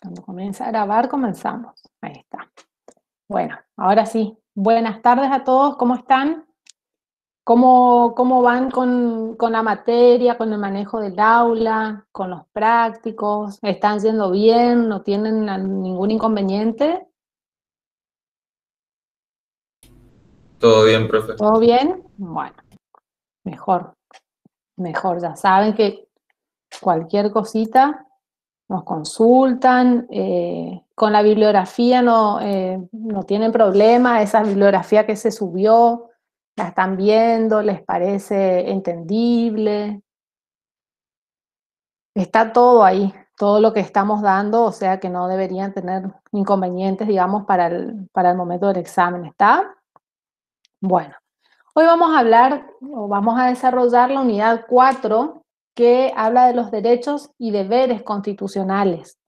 Cuando comienza a grabar, comenzamos. Ahí está. Bueno, ahora sí. Buenas tardes a todos, ¿cómo están? ¿Cómo van con la materia, con el manejo del aula, con los prácticos? ¿Están yendo bien? ¿No tienen ningún inconveniente? Todo bien, profe. ¿Todo bien? Bueno, mejor, mejor. Ya saben que cualquier cosita nos consultan, con la bibliografía no tienen problema, esa bibliografía que se subió, la están viendo, les parece entendible, está todo ahí, todo lo que estamos dando, o sea que no deberían tener inconvenientes, digamos, para el momento del examen, ¿está? Bueno, hoy vamos a hablar, o vamos a desarrollar la unidad 4, que habla de los derechos y deberes constitucionales.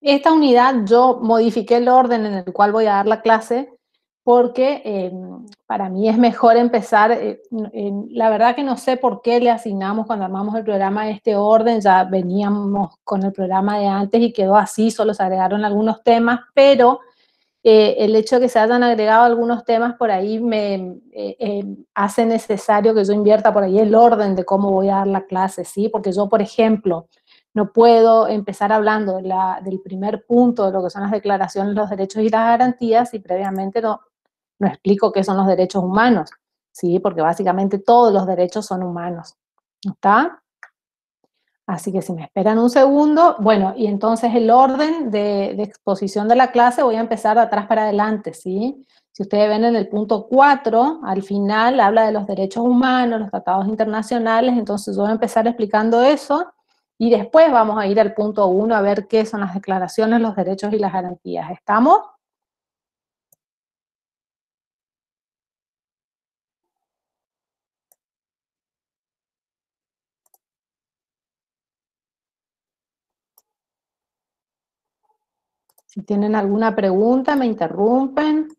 Esta unidad yo modifiqué el orden en el cual voy a dar la clase porque para mí es mejor empezar, la verdad que no sé por qué le asignamos cuando armamos el programa este orden, ya veníamos con el programa de antes y quedó así, solo se agregaron algunos temas, pero el hecho de que se hayan agregado algunos temas por ahí me hace necesario que yo invierta por ahí el orden de cómo voy a dar la clase, ¿sí? Porque yo, por ejemplo, no puedo empezar hablando del primer punto de lo que son las declaraciones, los derechos y las garantías si previamente no explico qué son los derechos humanos, ¿sí? Porque básicamente todos los derechos son humanos, ¿está? Así que si me esperan un segundo, bueno, y entonces el orden de exposición de la clase voy a empezar de atrás para adelante, ¿sí? Si ustedes ven en el punto 4, al final habla de los derechos humanos, los tratados internacionales, entonces yo voy a empezar explicando eso, y después vamos a ir al punto 1 a ver qué son las declaraciones, los derechos y las garantías. ¿Estamos? Si tienen alguna pregunta, me interrumpen.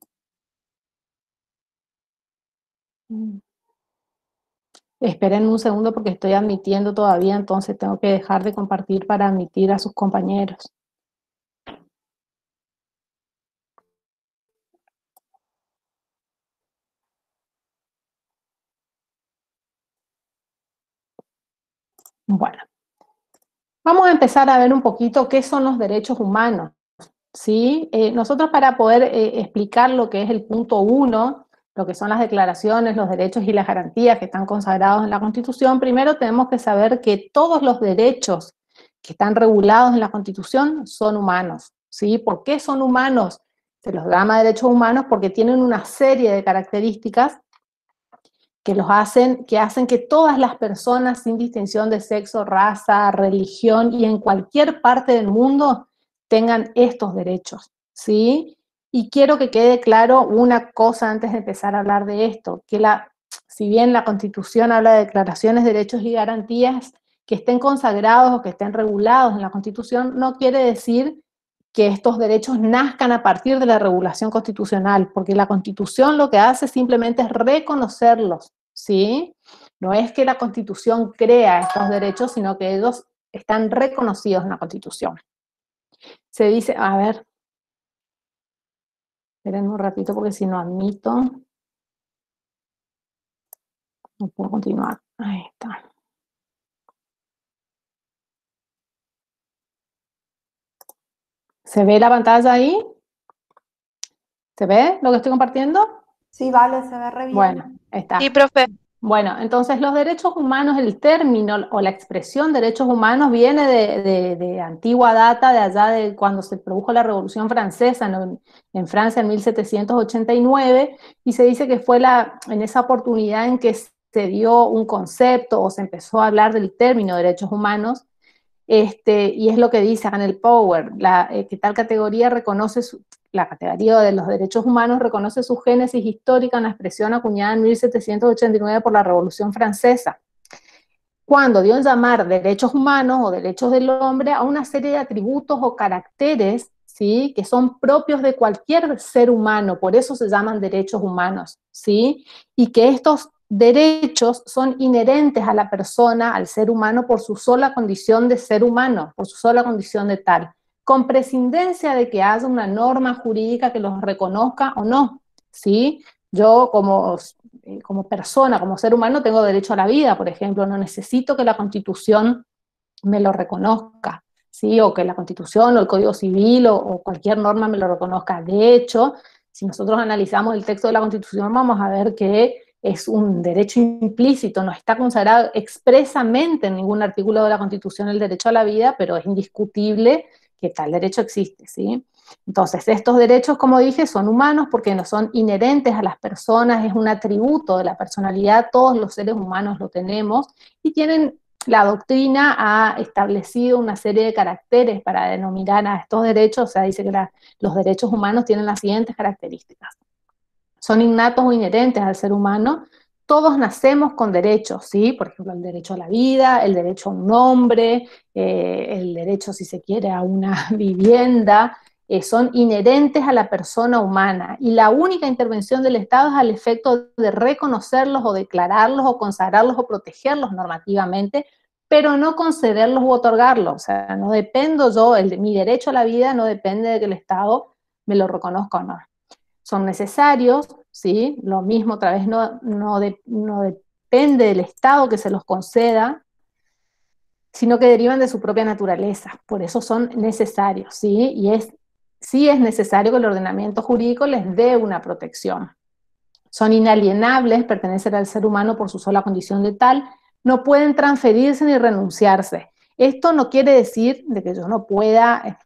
Esperen un segundo porque estoy admitiendo todavía, entonces tengo que dejar de compartir para admitir a sus compañeros. Bueno, vamos a empezar a ver un poquito qué son los derechos humanos, ¿sí? Nosotros para poder explicar lo que es el punto 1, lo que son las declaraciones, los derechos y las garantías que están consagrados en la Constitución, primero tenemos que saber que todos los derechos que están regulados en la Constitución son humanos, ¿sí? ¿Por qué son humanos? Se los llama derechos humanos porque tienen una serie de características que hacen que todas las personas, sin distinción de sexo, raza, religión y en cualquier parte del mundo, tengan estos derechos, ¿sí? Y quiero que quede claro una cosa antes de empezar a hablar de esto, que si bien la Constitución habla de declaraciones, derechos y garantías, que estén consagrados o que estén regulados en la Constitución, no quiere decir que estos derechos nazcan a partir de la regulación constitucional, porque la Constitución lo que hace simplemente es reconocerlos, ¿sí? No es que la Constitución crea estos derechos, sino que ellos están reconocidos en la Constitución. Se dice, a ver, esperen un ratito porque si no admito, no puedo continuar. Ahí está. ¿Se ve la pantalla ahí? ¿Se ve lo que estoy compartiendo? Sí, vale, se ve re bien. Bueno, está. Sí, profe. Bueno, entonces los derechos humanos, el término o la expresión derechos humanos viene de antigua data, de allá de cuando se produjo la Revolución Francesa en Francia en 1789, y se dice que fue en esa oportunidad en que se dio un concepto o se empezó a hablar del término derechos humanos, y es lo que dice acá en el Power, que tal categoría la categoría de los derechos humanos reconoce su génesis histórica en la expresión acuñada en 1789 por la Revolución Francesa, cuando dio en llamar derechos humanos o derechos del hombre a una serie de atributos o caracteres, ¿sí?, que son propios de cualquier ser humano, por eso se llaman derechos humanos, ¿sí?, y que estos derechos son inherentes a la persona, al ser humano, por su sola condición de ser humano, por su sola condición de tal. con prescindencia de que haya una norma jurídica que los reconozca o no, ¿sí? Yo como persona, como ser humano, tengo derecho a la vida, por ejemplo, no necesito que la Constitución me lo reconozca, ¿sí? O que la Constitución o el Código Civil o cualquier norma me lo reconozca. De hecho, si nosotros analizamos el texto de la Constitución, vamos a ver que es un derecho implícito, no está consagrado expresamente en ningún artículo de la Constitución el derecho a la vida, pero es indiscutible que tal derecho existe, ¿sí? Entonces, estos derechos, como dije, son humanos porque no son inherentes a las personas, es un atributo de la personalidad, todos los seres humanos lo tenemos, y tienen, la doctrina ha establecido una serie de caracteres para denominar a estos derechos, o sea, dice que los derechos humanos tienen las siguientes características. Son innatos o inherentes al ser humano. Todos nacemos con derechos, ¿sí? Por ejemplo, el derecho a la vida, el derecho a un nombre, el derecho, si se quiere, a una vivienda, son inherentes a la persona humana. Y la única intervención del Estado es al efecto de reconocerlos o declararlos o consagrarlos o protegerlos normativamente, pero no concederlos u otorgarlos. O sea, no dependo yo, mi derecho a la vida no depende de que el Estado me lo reconozca o no. Son necesarios, ¿sí? Lo mismo, otra vez, no depende del Estado que se los conceda, sino que derivan de su propia naturaleza. Por eso son necesarios, ¿sí? Sí es necesario que el ordenamiento jurídico les dé una protección. Son inalienables, pertenecen al ser humano por su sola condición de tal, no pueden transferirse ni renunciarse. Esto no quiere decir de que yo no pueda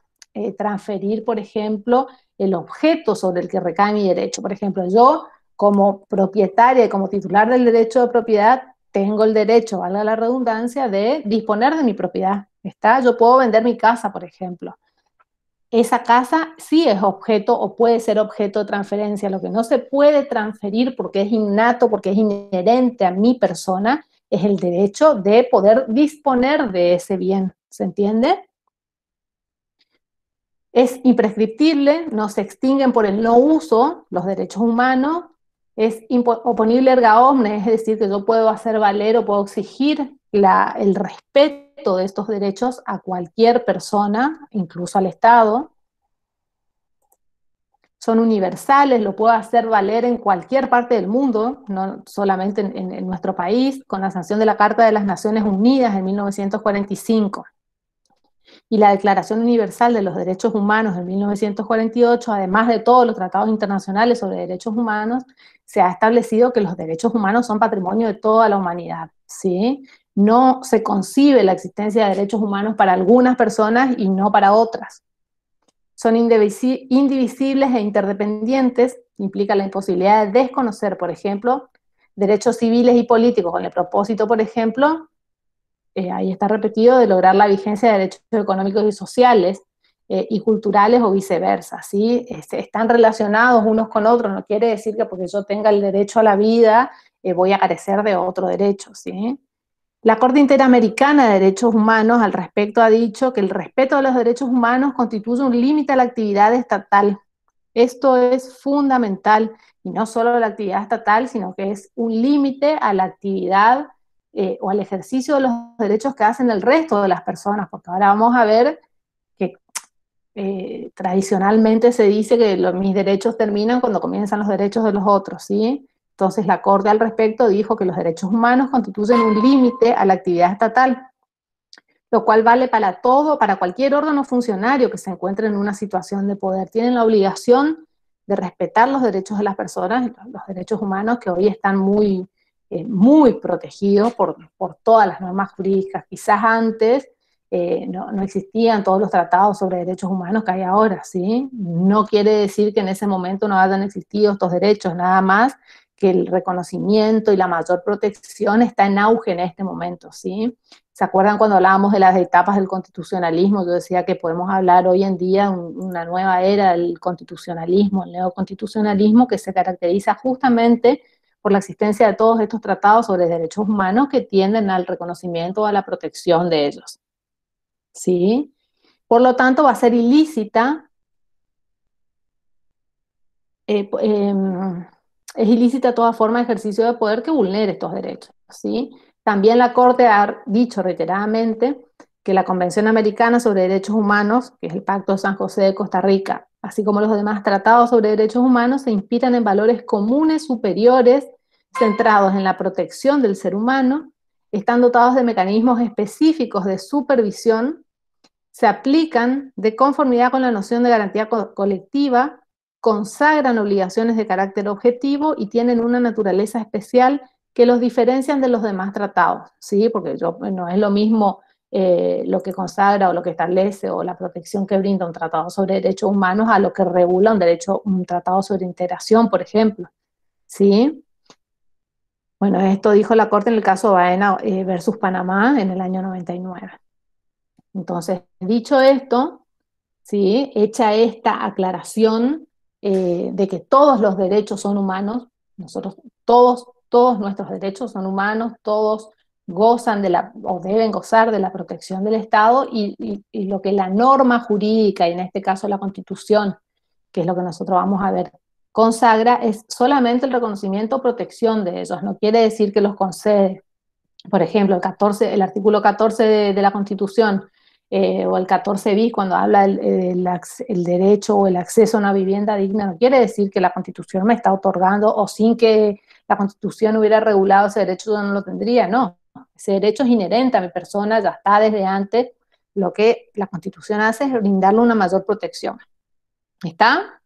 transferir, por ejemplo, el objeto sobre el que recae mi derecho. Por ejemplo, yo como propietaria y como titular del derecho de propiedad tengo el derecho, valga la redundancia, de disponer de mi propiedad. ¿Está? Yo puedo vender mi casa, por ejemplo. Esa casa sí es objeto o puede ser objeto de transferencia. Lo que no se puede transferir porque es innato, porque es inherente a mi persona, es el derecho de poder disponer de ese bien. ¿Se entiende? Es imprescriptible, no se extinguen por el no uso los derechos humanos, es oponible erga omnes, es decir, que yo puedo hacer valer o puedo exigir el respeto de estos derechos a cualquier persona, incluso al Estado. Son universales, lo puedo hacer valer en cualquier parte del mundo, no solamente en nuestro país, con la sanción de la Carta de las Naciones Unidas en 1945 y la Declaración Universal de los Derechos Humanos en 1948, además de todos los tratados internacionales sobre derechos humanos, se ha establecido que los derechos humanos son patrimonio de toda la humanidad, ¿sí? No se concibe la existencia de derechos humanos para algunas personas y no para otras. Son indivisibles e interdependientes, implica la imposibilidad de desconocer, por ejemplo, derechos civiles y políticos con el propósito, por ejemplo, ahí está repetido, de lograr la vigencia de derechos económicos y sociales y culturales o viceversa, ¿sí? Están relacionados unos con otros, no quiere decir que porque yo tenga el derecho a la vida voy a carecer de otro derecho, ¿sí? La Corte Interamericana de Derechos Humanos al respecto ha dicho que el respeto de los derechos humanos constituye un límite a la actividad estatal. Esto es fundamental, y no solo a la actividad estatal, sino que es un límite a la actividad o al ejercicio de los derechos que hacen el resto de las personas, porque ahora vamos a ver que tradicionalmente se dice que mis derechos terminan cuando comienzan los derechos de los otros, ¿sí? Entonces la Corte al respecto dijo que los derechos humanos constituyen un límite a la actividad estatal, lo cual vale para todo, para cualquier órgano funcionario que se encuentre en una situación de poder. Tienen la obligación de respetar los derechos de las personas, los derechos humanos que hoy están muy protegidos por todas las normas jurídicas. Quizás antes no existían todos los tratados sobre derechos humanos que hay ahora, ¿sí? No quiere decir que en ese momento no hayan existido estos derechos, nada más que el reconocimiento y la mayor protección está en auge en este momento, ¿sí? ¿Se acuerdan cuando hablábamos de las etapas del constitucionalismo? Yo decía que podemos hablar hoy en día de una nueva era del constitucionalismo, el neoconstitucionalismo, que se caracteriza justamente por la existencia de todos estos tratados sobre derechos humanos que tienden al reconocimiento o a la protección de ellos. ¿Sí? Por lo tanto, va a ser ilícita, es ilícita toda forma de ejercicio de poder que vulnere estos derechos, ¿sí? También la Corte ha dicho reiteradamente que la Convención Americana sobre Derechos Humanos, que es el Pacto de San José de Costa Rica, así como los demás tratados sobre derechos humanos, se inspiran en valores comunes superiores centrados en la protección del ser humano, están dotados de mecanismos específicos de supervisión, se aplican de conformidad con la noción de garantía colectiva, consagran obligaciones de carácter objetivo y tienen una naturaleza especial que los diferencian de los demás tratados, ¿sí? Porque no es lo mismo lo que consagra o lo que establece o la protección que brinda un tratado sobre derechos humanos a lo que regula un tratado sobre integración, por ejemplo, ¿sí? Bueno, esto dijo la Corte en el caso Baena versus Panamá en el año 99. Entonces, dicho esto, ¿sí? Hecha esta aclaración de que todos los derechos son humanos, nosotros, todos nuestros derechos son humanos, todos gozan o deben gozar de la protección del Estado y lo que la norma jurídica, y en este caso la Constitución, que es lo que nosotros vamos a ver, consagra, es solamente el reconocimiento o protección de ellos, no quiere decir que los concede. Por ejemplo, el artículo 14 de la Constitución o el 14 bis, cuando habla el derecho o el acceso a una vivienda digna, no quiere decir que la Constitución me está otorgando o sin que la Constitución hubiera regulado ese derecho yo no lo tendría, no. Ese derecho es inherente a mi persona, ya está desde antes. Lo que la Constitución hace es brindarle una mayor protección. ¿Está?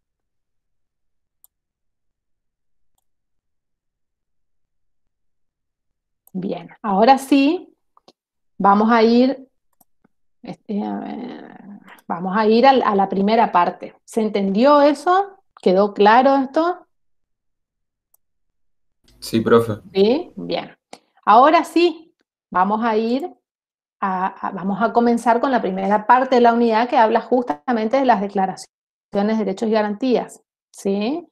Bien, ahora sí, vamos a ir vamos a ir a la primera parte. ¿Se entendió eso? ¿Quedó claro esto? Sí, profe. Sí, bien. Ahora sí, vamos a comenzar con la primera parte de la unidad que habla justamente de las declaraciones de derechos y garantías. ¿Sí?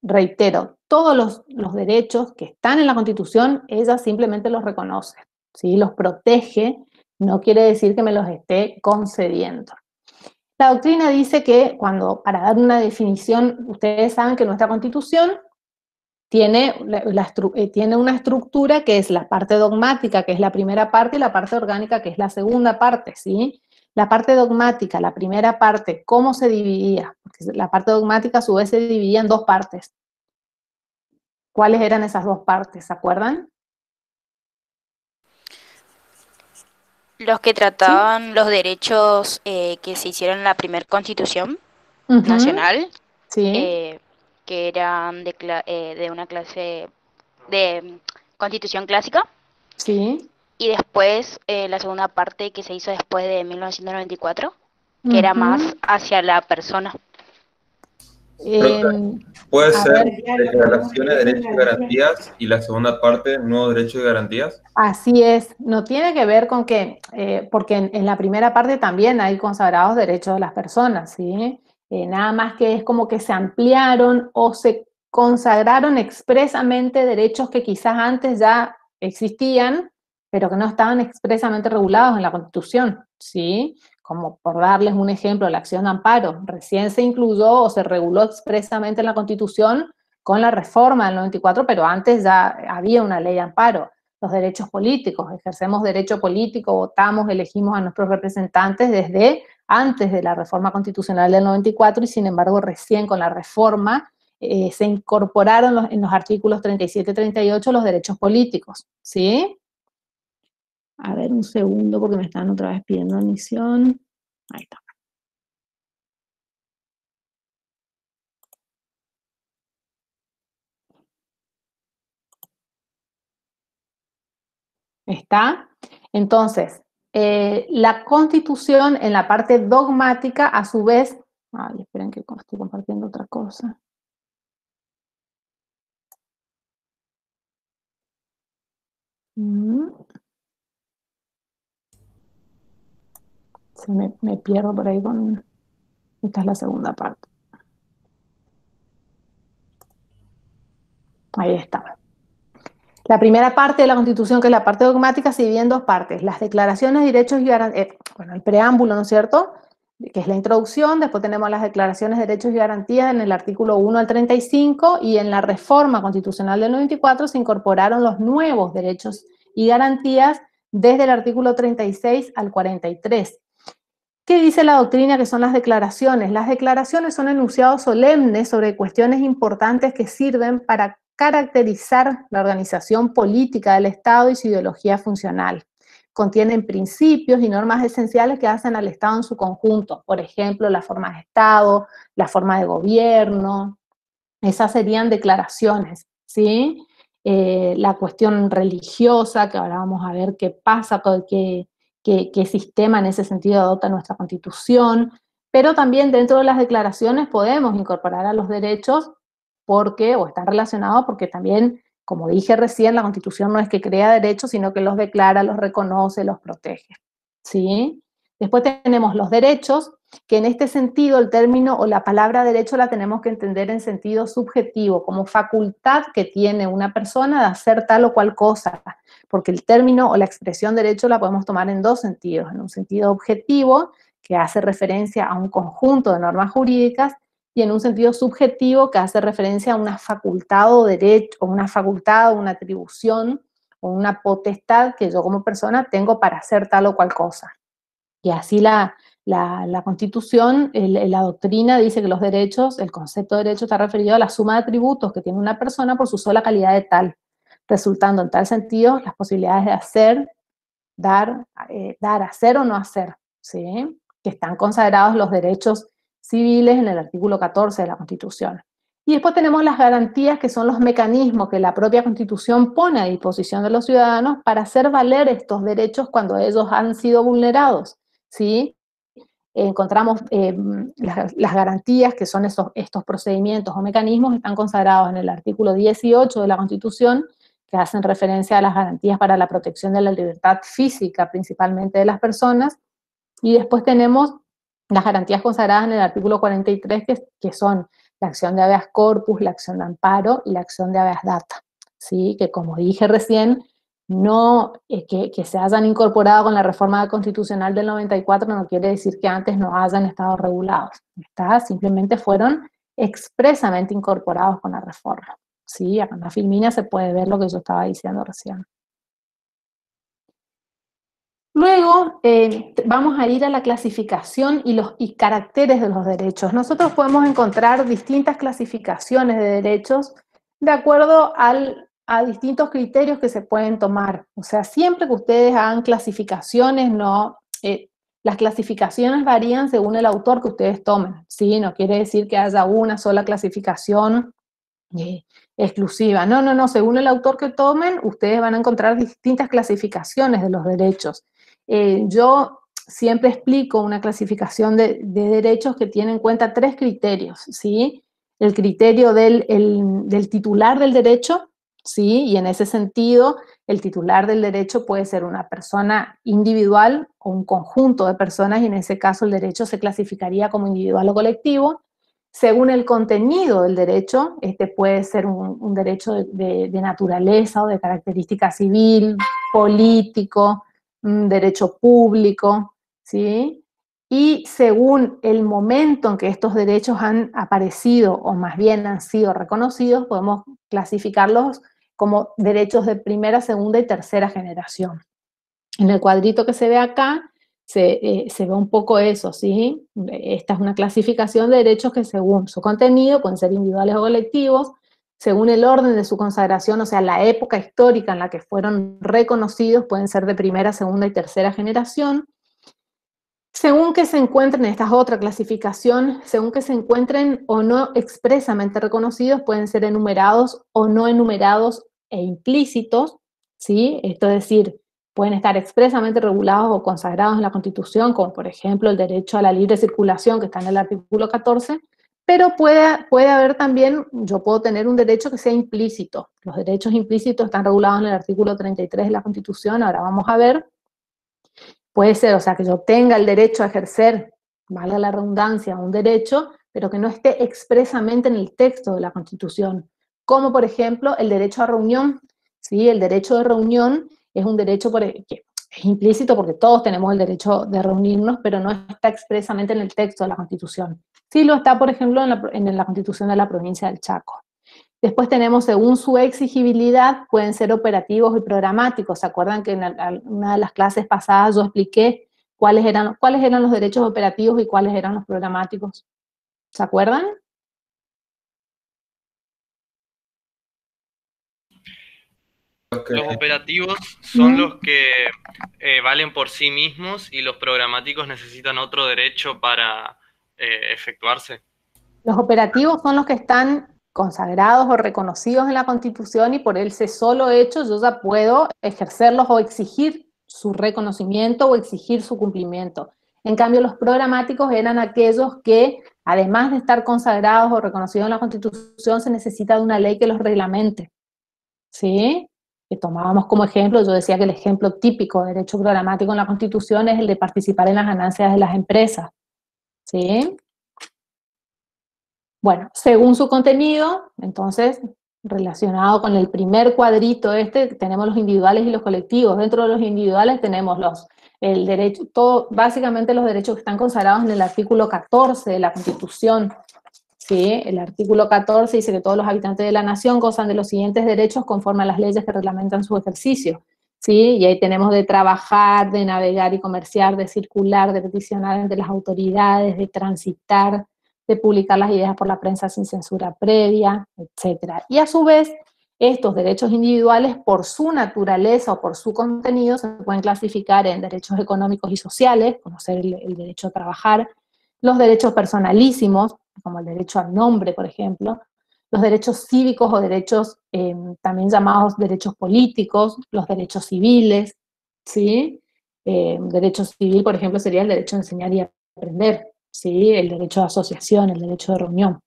Reitero, todos los derechos que están en la Constitución, ella simplemente los reconoce, ¿sí? Los protege, no quiere decir que me los esté concediendo. La doctrina dice que para dar una definición, ustedes saben que nuestra Constitución tiene una estructura que es la parte dogmática, que es la primera parte, y la parte orgánica, que es la segunda parte, ¿sí? La parte dogmática, la primera parte, ¿cómo se dividía? Porque la parte dogmática a su vez se dividía en dos partes. ¿Cuáles eran esas dos partes? ¿Se acuerdan? Los que ¿Sí? trataban los derechos que se hicieron en la primera Constitución Ujú, Nacional, sí, eh, que eran de una clase de Constitución clásica, sí. y después la segunda parte que se hizo después de 1994, que era más Ujú. hacia la persona. Profe, Em, ¿puede a ser ver, declaraciones de derechos y garantías y la segunda parte, nuevos derechos y garantías? así es, no tiene que ver con que, porque en la primera parte también hay consagrados derechos de las personas, ¿sí? Nada más que es como que se ampliaron o se consagraron expresamente derechos que quizás antes ya existían, pero que no estaban expresamente regulados en la Constitución, ¿sí? Como por darles un ejemplo, la acción de amparo, recién se incluyó o se reguló expresamente en la Constitución con la reforma del 94, pero antes ya había una ley de amparo. Los derechos políticos, ejercemos derecho político, votamos, elegimos a nuestros representantes desde antes de la reforma constitucional del 94 y sin embargo recién con la reforma se incorporaron en los artículos 37 y 38 los derechos políticos, ¿sí? A ver un segundo porque me están otra vez pidiendo admisión. Ahí está. ¿Está? Entonces, la Constitución en la parte dogmática, a su vez, ay, esperen que estoy compartiendo otra cosa. Me pierdo por ahí con... Esta es la segunda parte. Ahí está. La primera parte de la Constitución, que es la parte dogmática, se divide en dos partes. Las declaraciones de derechos y garantías, bueno, el preámbulo, ¿no es cierto?, que es la introducción. Después tenemos las declaraciones de derechos y garantías en el artículo 1 al 35, y en la reforma constitucional del 94 se incorporaron los nuevos derechos y garantías desde el artículo 36 al 43. ¿Qué dice la doctrina que son las declaraciones? Las declaraciones son enunciados solemnes sobre cuestiones importantes que sirven para caracterizar la organización política del Estado y su ideología funcional. Contienen principios y normas esenciales que hacen al Estado en su conjunto. Por ejemplo, la forma de Estado, la forma de gobierno. Esas serían declaraciones, ¿sí? La cuestión religiosa, que ahora vamos a ver qué pasa, qué sistema en ese sentido adopta nuestra Constitución, pero también dentro de las declaraciones podemos incorporar a los derechos porque, o están relacionados porque también, como dije recién, la Constitución no es que crea derechos, sino que los declara, los reconoce, los protege, ¿sí? Después tenemos los derechos, que en este sentido el término o la palabra derecho la tenemos que entender en sentido subjetivo, como facultad que tiene una persona de hacer tal o cual cosa, porque el término o la expresión derecho la podemos tomar en dos sentidos, en un sentido objetivo, que hace referencia a un conjunto de normas jurídicas, y en un sentido subjetivo, que hace referencia a una facultad o derecho, o una facultad o una atribución, o una potestad que yo como persona tengo para hacer tal o cual cosa. Y así la Constitución, la doctrina dice que los derechos, el concepto de derecho está referido a la suma de atributos que tiene una persona por su sola calidad de tal, resultando en tal sentido las posibilidades de hacer, dar, hacer o no hacer, ¿sí? Que están consagrados los derechos civiles en el artículo 14 de la Constitución. Y después tenemos las garantías, que son los mecanismos que la propia Constitución pone a disposición de los ciudadanos para hacer valer estos derechos cuando ellos han sido vulnerados, ¿sí? Encontramos las garantías, que son estos procedimientos o mecanismos, están consagrados en el artículo 18 de la Constitución, que hacen referencia a las garantías para la protección de la libertad física, principalmente de las personas, y después tenemos las garantías consagradas en el artículo 43, que son la acción de habeas corpus, la acción de amparo y la acción de habeas data, ¿sí? Que como dije recién, no, que se hayan incorporado con la reforma constitucional del 94 no quiere decir que antes no hayan estado regulados, ¿está? Simplemente fueron expresamente incorporados con la reforma, ¿sí? Acá en la filmina se puede ver lo que yo estaba diciendo recién. Luego vamos a ir a la clasificación y caracteres de los derechos. Nosotros podemos encontrar distintas clasificaciones de derechos de acuerdo a distintos criterios que se pueden tomar. O sea, siempre que ustedes hagan clasificaciones, las clasificaciones varían según el autor que ustedes tomen, ¿sí? No quiere decir que haya una sola clasificación exclusiva. No, según el autor que tomen, ustedes van a encontrar distintas clasificaciones de los derechos. Yo siempre explico una clasificación de derechos que tiene en cuenta tres criterios, ¿sí? El criterio del titular del derecho, ¿sí? Y en ese sentido, el titular del derecho puede ser una persona individual o un conjunto de personas, y en ese caso el derecho se clasificaría como individual o colectivo. Según el contenido del derecho, este puede ser un derecho de naturaleza o de característica civil, político, un derecho público, ¿sí? Y según el momento en que estos derechos han aparecido, o más bien han sido reconocidos, podemos clasificarlos como derechos de primera, segunda y tercera generación. En el cuadrito que se ve acá, se ve un poco eso, ¿sí? Esta es una clasificación de derechos que según su contenido, pueden ser individuales o colectivos, según el orden de su consagración, o sea, la época histórica en la que fueron reconocidos, pueden ser de primera, segunda y tercera generación. Según que se encuentren, esta es otra clasificación, según que se encuentren o no expresamente reconocidos, pueden ser enumerados o no enumerados e implícitos, ¿sí? Esto es decir, pueden estar expresamente regulados o consagrados en la Constitución, como por ejemplo el derecho a la libre circulación, que está en el artículo 14, pero puede haber también, yo puedo tener un derecho que sea implícito. Los derechos implícitos están regulados en el artículo 33 de la Constitución, ahora vamos a ver. Puede ser, o sea, que yo tenga el derecho a ejercer, valga la redundancia, un derecho, pero que no esté expresamente en el texto de la Constitución, como por ejemplo el derecho a reunión, ¿sí? El derecho de reunión es un derecho que es implícito porque todos tenemos el derecho de reunirnos, pero no está expresamente en el texto de la Constitución. Sí lo está, por ejemplo, en la Constitución de la provincia del Chaco. Después tenemos, según su exigibilidad, pueden ser operativos y programáticos. ¿Se acuerdan que en una de las clases pasadas yo expliqué cuáles eran los derechos operativos y cuáles eran los programáticos? ¿Se acuerdan? Los operativos son los que valen por sí mismos y los programáticos necesitan otro derecho para efectuarse. Los operativos son los que están consagrados o reconocidos en la Constitución y por ese solo hecho yo ya puedo ejercerlos o exigir su reconocimiento o exigir su cumplimiento. En cambio, los programáticos eran aquellos que, además de estar consagrados o reconocidos en la Constitución, se necesita de una ley que los reglamente, ¿sí? Que tomábamos como ejemplo, yo decía que el ejemplo típico de derecho programático en la Constitución es el de participar en las ganancias de las empresas, ¿sí? Bueno, según su contenido, entonces, relacionado con el primer cuadrito tenemos los individuales y los colectivos. Dentro de los individuales tenemos el derecho, básicamente los derechos que están consagrados en el artículo 14 de la Constitución. ¿Sí? El artículo 14 dice que todos los habitantes de la nación gozan de los siguientes derechos conforme a las leyes que reglamentan su ejercicio. ¿Sí? Y ahí tenemos de trabajar, de navegar y comerciar, de circular, de peticionar ante las autoridades, de transitar, de publicar las ideas por la prensa sin censura previa, etc. Y a su vez, estos derechos individuales, por su naturaleza o por su contenido, se pueden clasificar en derechos económicos y sociales, conocer el derecho a trabajar, los derechos personalísimos, como el derecho al nombre, por ejemplo, los derechos cívicos o derechos también llamados derechos políticos, los derechos civiles, ¿sí? Derecho civil, por ejemplo, sería el derecho a enseñar y aprender, ¿sí? El derecho de asociación, el derecho de reunión.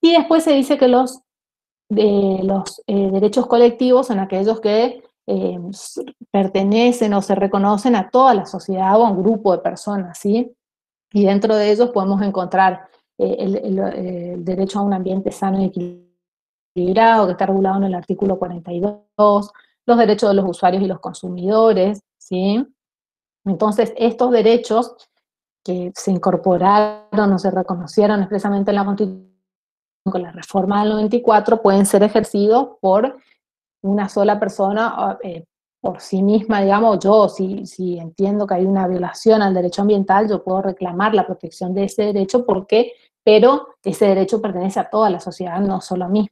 Y después se dice que los derechos colectivos son aquellos que pertenecen o se reconocen a toda la sociedad o a un grupo de personas, ¿sí? Y dentro de ellos podemos encontrar el derecho a un ambiente sano y equilibrado, que está regulado en el artículo 42, los derechos de los usuarios y los consumidores, ¿sí? Entonces, estos derechos que se incorporaron o se reconocieron expresamente en la Constitución con la reforma del 94 pueden ser ejercidos por una sola persona por sí misma, digamos. Yo, si entiendo que hay una violación al derecho ambiental, yo puedo reclamar la protección de ese derecho, pero ese derecho pertenece a toda la sociedad, no solo a mí.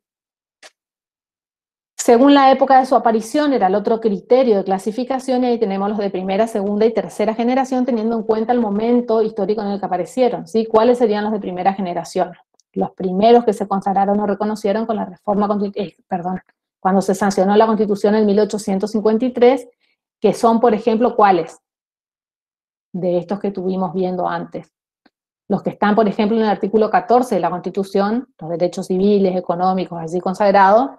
Según la época de su aparición, era el otro criterio de clasificación, y ahí tenemos los de primera, segunda y tercera generación, teniendo en cuenta el momento histórico en el que aparecieron, ¿sí? ¿Cuáles serían los de primera generación? Los primeros que se consagraron o reconocieron con la reforma, cuando se sancionó la Constitución en 1853, que son, por ejemplo, ¿cuáles? De estos que estuvimos viendo antes. Los que están, por ejemplo, en el artículo 14 de la Constitución, los derechos civiles, económicos, así consagrados,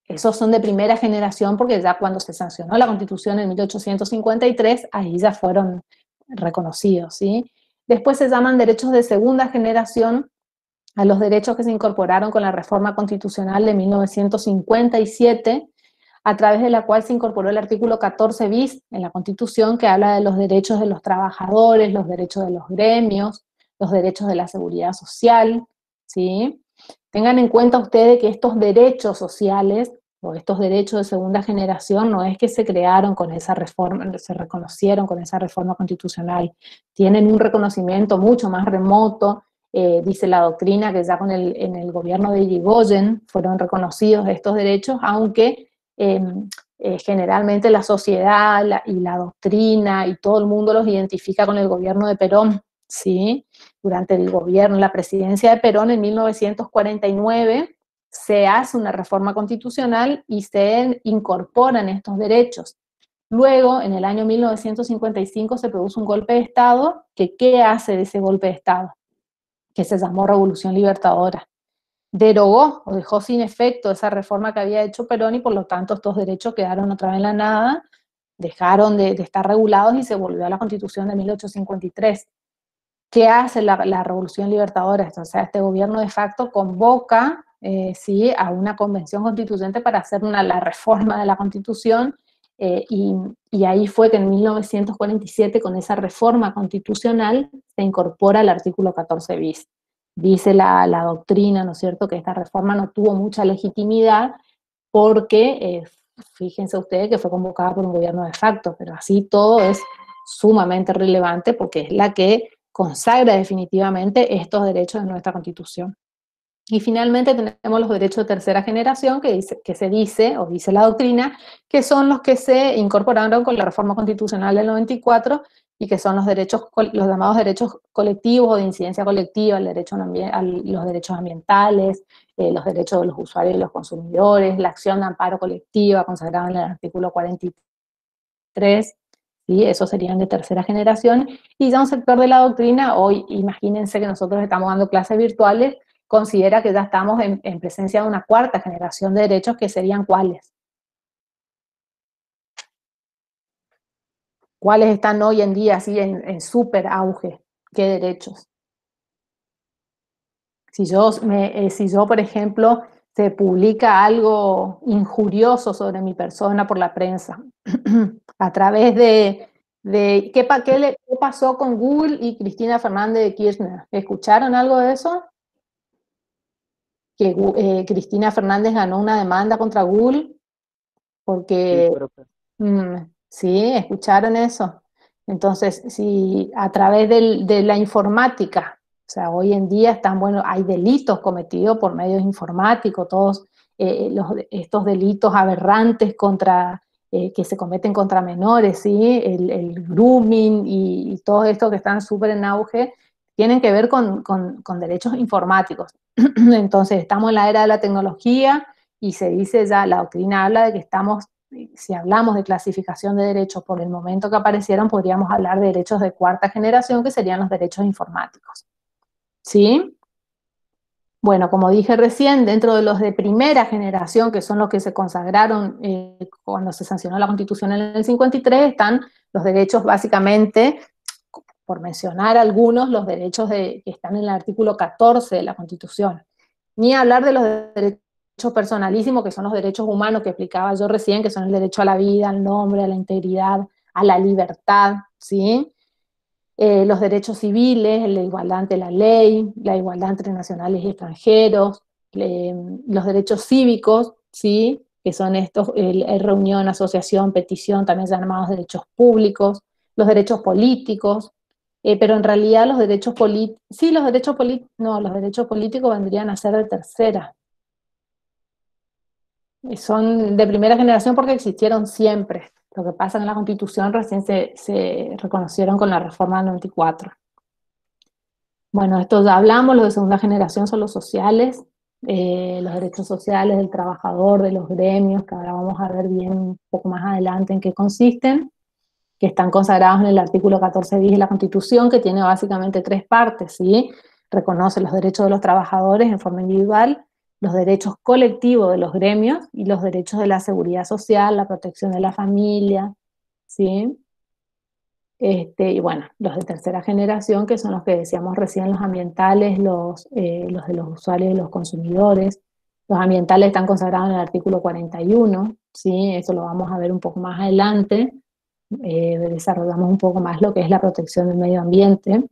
esos son de primera generación porque ya cuando se sancionó la Constitución en 1853, ahí ya fueron reconocidos, ¿sí? Después se llaman derechos de segunda generación a los derechos que se incorporaron con la reforma constitucional de 1957, a través de la cual se incorporó el artículo 14 bis en la Constitución, que habla de los derechos de los trabajadores, los derechos de los gremios, los derechos de la seguridad social, ¿sí? Tengan en cuenta ustedes que estos derechos sociales o estos derechos de segunda generación no es que se crearon con esa reforma, se reconocieron con esa reforma constitucional, tienen un reconocimiento mucho más remoto. Dice la doctrina que ya en el gobierno de Irigoyen fueron reconocidos estos derechos, aunque generalmente la sociedad y la doctrina y todo el mundo los identifica con el gobierno de Perón, ¿sí? Durante el gobierno, la presidencia de Perón en 1949, se hace una reforma constitucional y se incorporan estos derechos. Luego, en el año 1955, se produce un golpe de Estado, que ¿qué hace de ese golpe de Estado? Que se llamó Revolución Libertadora. Derogó o dejó sin efecto esa reforma que había hecho Perón y por lo tanto estos derechos quedaron otra vez en la nada, dejaron de estar regulados y se volvió a la Constitución de 1853. ¿Qué hace la Revolución Libertadora? O sea, este gobierno de facto convoca ¿sí? a una convención constituyente para hacer la reforma de la Constitución, y ahí fue que en 1947, con esa reforma constitucional, se incorpora el artículo 14 bis. dice la doctrina, ¿no es cierto?, que esta reforma no tuvo mucha legitimidad porque, fíjense ustedes que fue convocada por un gobierno de facto, pero así todo es sumamente relevante porque es la que consagra definitivamente estos derechos de nuestra Constitución. Y finalmente tenemos los derechos de tercera generación, que se dice, o dice la doctrina, que son los que se incorporaron con la reforma constitucional del 94 y que son los llamados derechos colectivos o de incidencia colectiva, los derechos ambientales, los derechos de los usuarios y los consumidores, la acción de amparo colectiva consagrada en el artículo 43, ¿sí? Esos serían de tercera generación. Y ya un sector de la doctrina, hoy imagínense que nosotros estamos dando clases virtuales, considera que ya estamos en presencia de una cuarta generación de derechos, que serían ¿cuáles? ¿Cuáles están hoy en día así en súper auge? ¿Qué derechos? Si yo, por ejemplo, se publica algo injurioso sobre mi persona por la prensa, a través de ¿qué pasó con Google y Cristina Fernández de Kirchner? ¿Escucharon algo de eso? Que Cristina Fernández ganó una demanda contra Google porque, sí, escucharon eso. Entonces, si a través de la informática, o sea, hoy en día hay delitos cometidos por medios informáticos, todos estos delitos aberrantes que se cometen contra menores, ¿sí? El grooming y todo esto que están súper en auge, tienen que ver con derechos informáticos. Entonces, estamos en la era de la tecnología y se dice ya, la doctrina habla de que si hablamos de clasificación de derechos por el momento que aparecieron, podríamos hablar de derechos de cuarta generación, que serían los derechos informáticos. ¿Sí? Bueno, como dije recién, dentro de los de primera generación, que son los que se consagraron cuando se sancionó la Constitución en el 53, están los derechos básicamente, por mencionar algunos, los derechos que están en el artículo 14 de la Constitución. Ni hablar de los derechos personalísimos, que son los derechos humanos que explicaba yo recién, que son el derecho a la vida, al nombre, a la integridad, a la libertad, ¿sí? Los derechos civiles, la igualdad ante la ley, la igualdad entre nacionales y extranjeros, los derechos cívicos, ¿sí? Que son estos, reunión, asociación, petición, también llamados derechos públicos, los derechos políticos, pero en realidad los derechos políticos, sí, los derechos políticos vendrían a ser de tercera. Son de primera generación porque existieron siempre. Lo que pasa en la Constitución recién se reconocieron con la reforma del 94. Bueno, esto ya hablamos, los de segunda generación son los sociales, los derechos sociales del trabajador, de los gremios, que ahora vamos a ver bien un poco más adelante en qué consisten, que están consagrados en el artículo 14 bis de la Constitución, que tiene básicamente 3 partes, ¿sí? Reconoce los derechos de los trabajadores en forma individual, los derechos colectivos de los gremios y los derechos de la seguridad social, la protección de la familia, ¿sí? Y bueno, los de tercera generación, que son los que decíamos recién, los ambientales, los de los usuarios y los consumidores. Los ambientales están consagrados en el artículo 41, ¿sí? Eso lo vamos a ver un poco más adelante. Desarrollamos un poco más lo que es la protección del medio ambiente.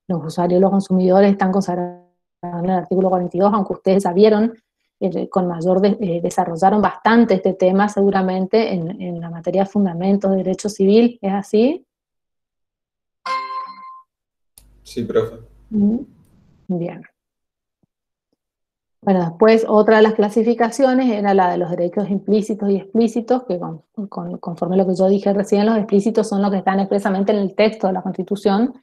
Los usuarios y los consumidores están consagrados en el artículo 42, aunque ustedes ya vieron, desarrollaron bastante este tema seguramente en la materia de fundamentos de derecho civil. ¿Es así? Sí, profe. Bien. Bueno, después otra de las clasificaciones era la de los derechos implícitos y explícitos, que conforme a lo que yo dije recién, los explícitos son los que están expresamente en el texto de la Constitución,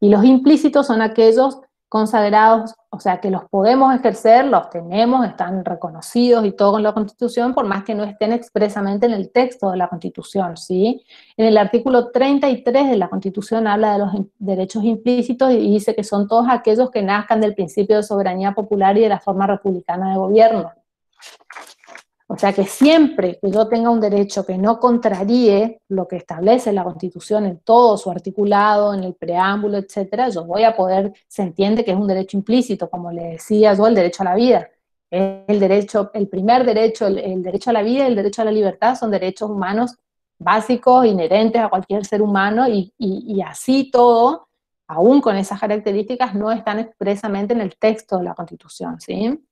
y los implícitos son aquellos consagrados, o sea, que los podemos ejercer, los tenemos, están reconocidos y todo con la Constitución, por más que no estén expresamente en el texto de la Constitución, ¿sí? En el artículo 33 de la Constitución habla de los derechos implícitos y dice que son todos aquellos que nazcan del principio de soberanía popular y de la forma republicana de gobierno. O sea que siempre que yo tenga un derecho que no contraríe lo que establece la Constitución en todo su articulado, en el preámbulo, etcétera, yo voy a poder, se entiende que es un derecho implícito, como le decía yo, el derecho a la vida. El primer derecho, el derecho a la vida y el derecho a la libertad son derechos humanos básicos, inherentes a cualquier ser humano, y así todo, aún con esas características, no están expresamente en el texto de la Constitución, ¿sí?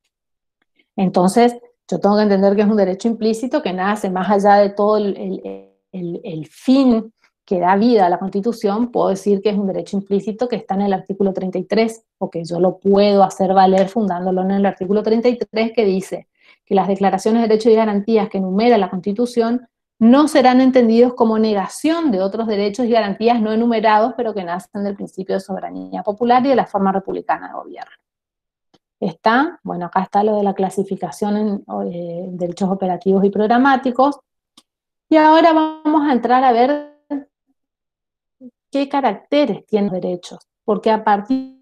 Entonces, yo tengo que entender que es un derecho implícito que nace más allá de todo el fin que da vida a la Constitución. Puedo decir que es un derecho implícito que está en el artículo 33, o que yo lo puedo hacer valer fundándolo en el artículo 33, que dice que las declaraciones de derechos y garantías que enumera la Constitución no serán entendidos como negación de otros derechos y garantías no enumerados, pero que nacen del principio de soberanía popular y de la forma republicana de gobierno. Está, bueno, acá está lo de la clasificación en derechos operativos y programáticos. Y ahora vamos a entrar a ver qué caracteres tienen los derechos, porque a partir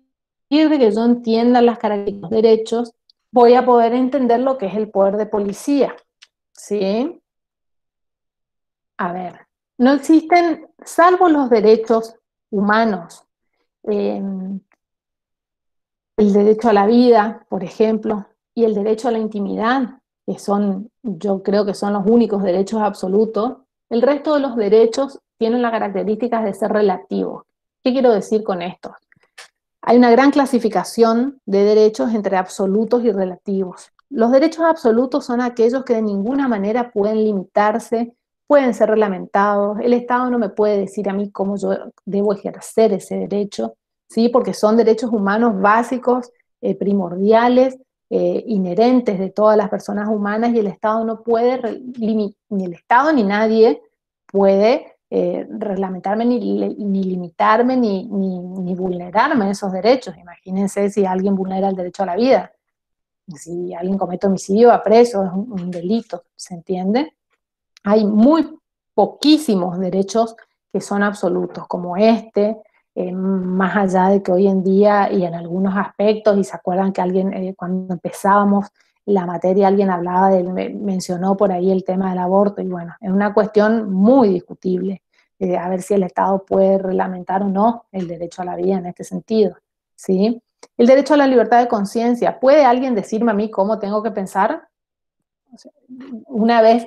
de que yo entienda las características de los derechos, voy a poder entender lo que es el poder de policía, ¿sí? A ver, no existen, salvo los derechos humanos, el derecho a la vida, por ejemplo, y el derecho a la intimidad, que son, yo creo que son los únicos derechos absolutos. El resto de los derechos tienen las características de ser relativos. ¿Qué quiero decir con esto? Hay una gran clasificación de derechos entre absolutos y relativos. Los derechos absolutos son aquellos que de ninguna manera pueden limitarse, pueden ser reglamentados. El Estado no me puede decir a mí cómo yo debo ejercer ese derecho, ¿sí? Porque son derechos humanos básicos, primordiales, inherentes de todas las personas humanas, y el Estado no puede, ni el Estado ni nadie puede reglamentarme, ni limitarme, ni vulnerarme esos derechos. Imagínense si alguien vulnera el derecho a la vida. Si alguien comete homicidio, va preso, es un delito, ¿se entiende? Hay muy poquísimos derechos que son absolutos, como más allá de que hoy en día, y en algunos aspectos, y se acuerdan que alguien, cuando empezábamos la materia, alguien hablaba mencionó por ahí el tema del aborto, y bueno, es una cuestión muy discutible, a ver si el Estado puede reglamentar o no el derecho a la vida en este sentido, ¿sí? El derecho a la libertad de conciencia. ¿Puede alguien decirme a mí cómo tengo que pensar? Una vez,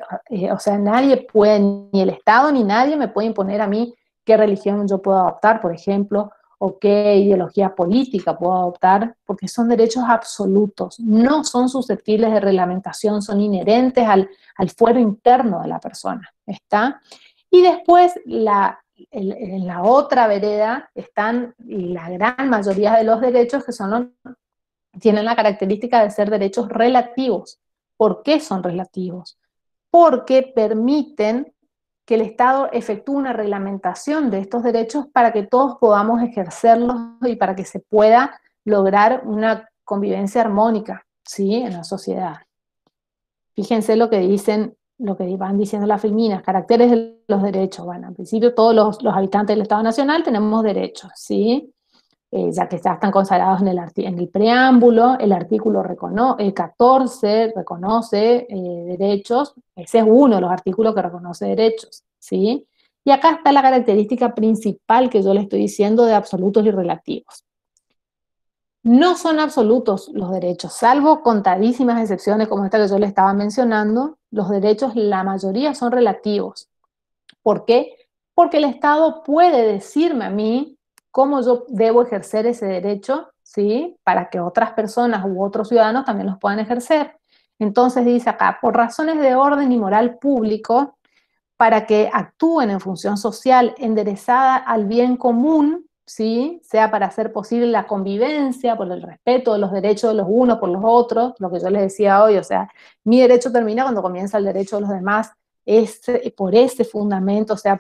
o sea, nadie puede, ni el Estado ni nadie me puede imponer a mí qué religión yo puedo adoptar, por ejemplo, o qué ideología política puedo adoptar, porque son derechos absolutos, no son susceptibles de reglamentación, son inherentes al fuero interno de la persona, ¿está? Y después, en la otra vereda están la gran mayoría de los derechos que tienen la característica de ser derechos relativos. ¿Por qué son relativos? Porque permiten que el Estado efectúe una reglamentación de estos derechos para que todos podamos ejercerlos y para que se pueda lograr una convivencia armónica, ¿sí?, en la sociedad. Fíjense lo que dicen, lo que van diciendo las filminas, caracteres de los derechos. Bueno, en principio todos los habitantes del Estado Nacional tenemos derechos, ¿sí? Ya que están consagrados en el preámbulo. El artículo 14 reconoce derechos, ese es uno de los artículos que reconoce derechos, ¿sí? Y acá está la característica principal que yo le estoy diciendo de absolutos y relativos. No son absolutos los derechos, salvo contadísimas excepciones como esta que yo le estaba mencionando. Los derechos, la mayoría son relativos. ¿Por qué? Porque el Estado puede decirme a mí cómo yo debo ejercer ese derecho, ¿sí?, para que otras personas u otros ciudadanos también los puedan ejercer. Entonces dice acá, por razones de orden y moral público, para que actúen en función social enderezada al bien común, ¿sí?, sea para hacer posible la convivencia, por el respeto de los derechos de los unos por los otros, lo que yo les decía hoy, o sea, mi derecho termina cuando comienza el derecho de los demás. Por ese fundamento, o sea,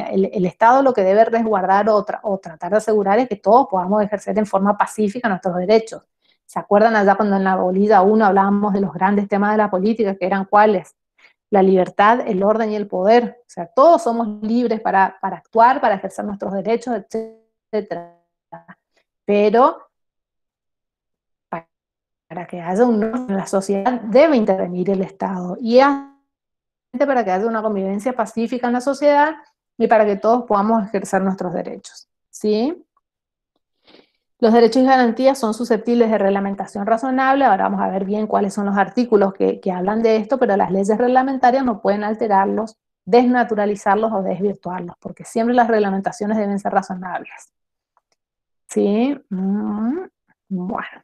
el Estado lo que debe resguardar o tratar de asegurar es que todos podamos ejercer en forma pacífica nuestros derechos. ¿Se acuerdan allá cuando en la bolilla 1 hablábamos de los grandes temas de la política, que eran cuáles? La libertad, el orden y el poder. O sea, todos somos libres para actuar, para ejercer nuestros derechos, etcétera. Pero para que haya un orden en la sociedad debe intervenir el Estado, y para que haya una convivencia pacífica en la sociedad y para que todos podamos ejercer nuestros derechos, ¿sí? Los derechos y garantías son susceptibles de reglamentación razonable. Ahora vamos a ver bien cuáles son los artículos que hablan de esto, pero las leyes reglamentarias no pueden alterarlos, desnaturalizarlos o desvirtuarlos, porque siempre las reglamentaciones deben ser razonables. ¿Sí? Bueno.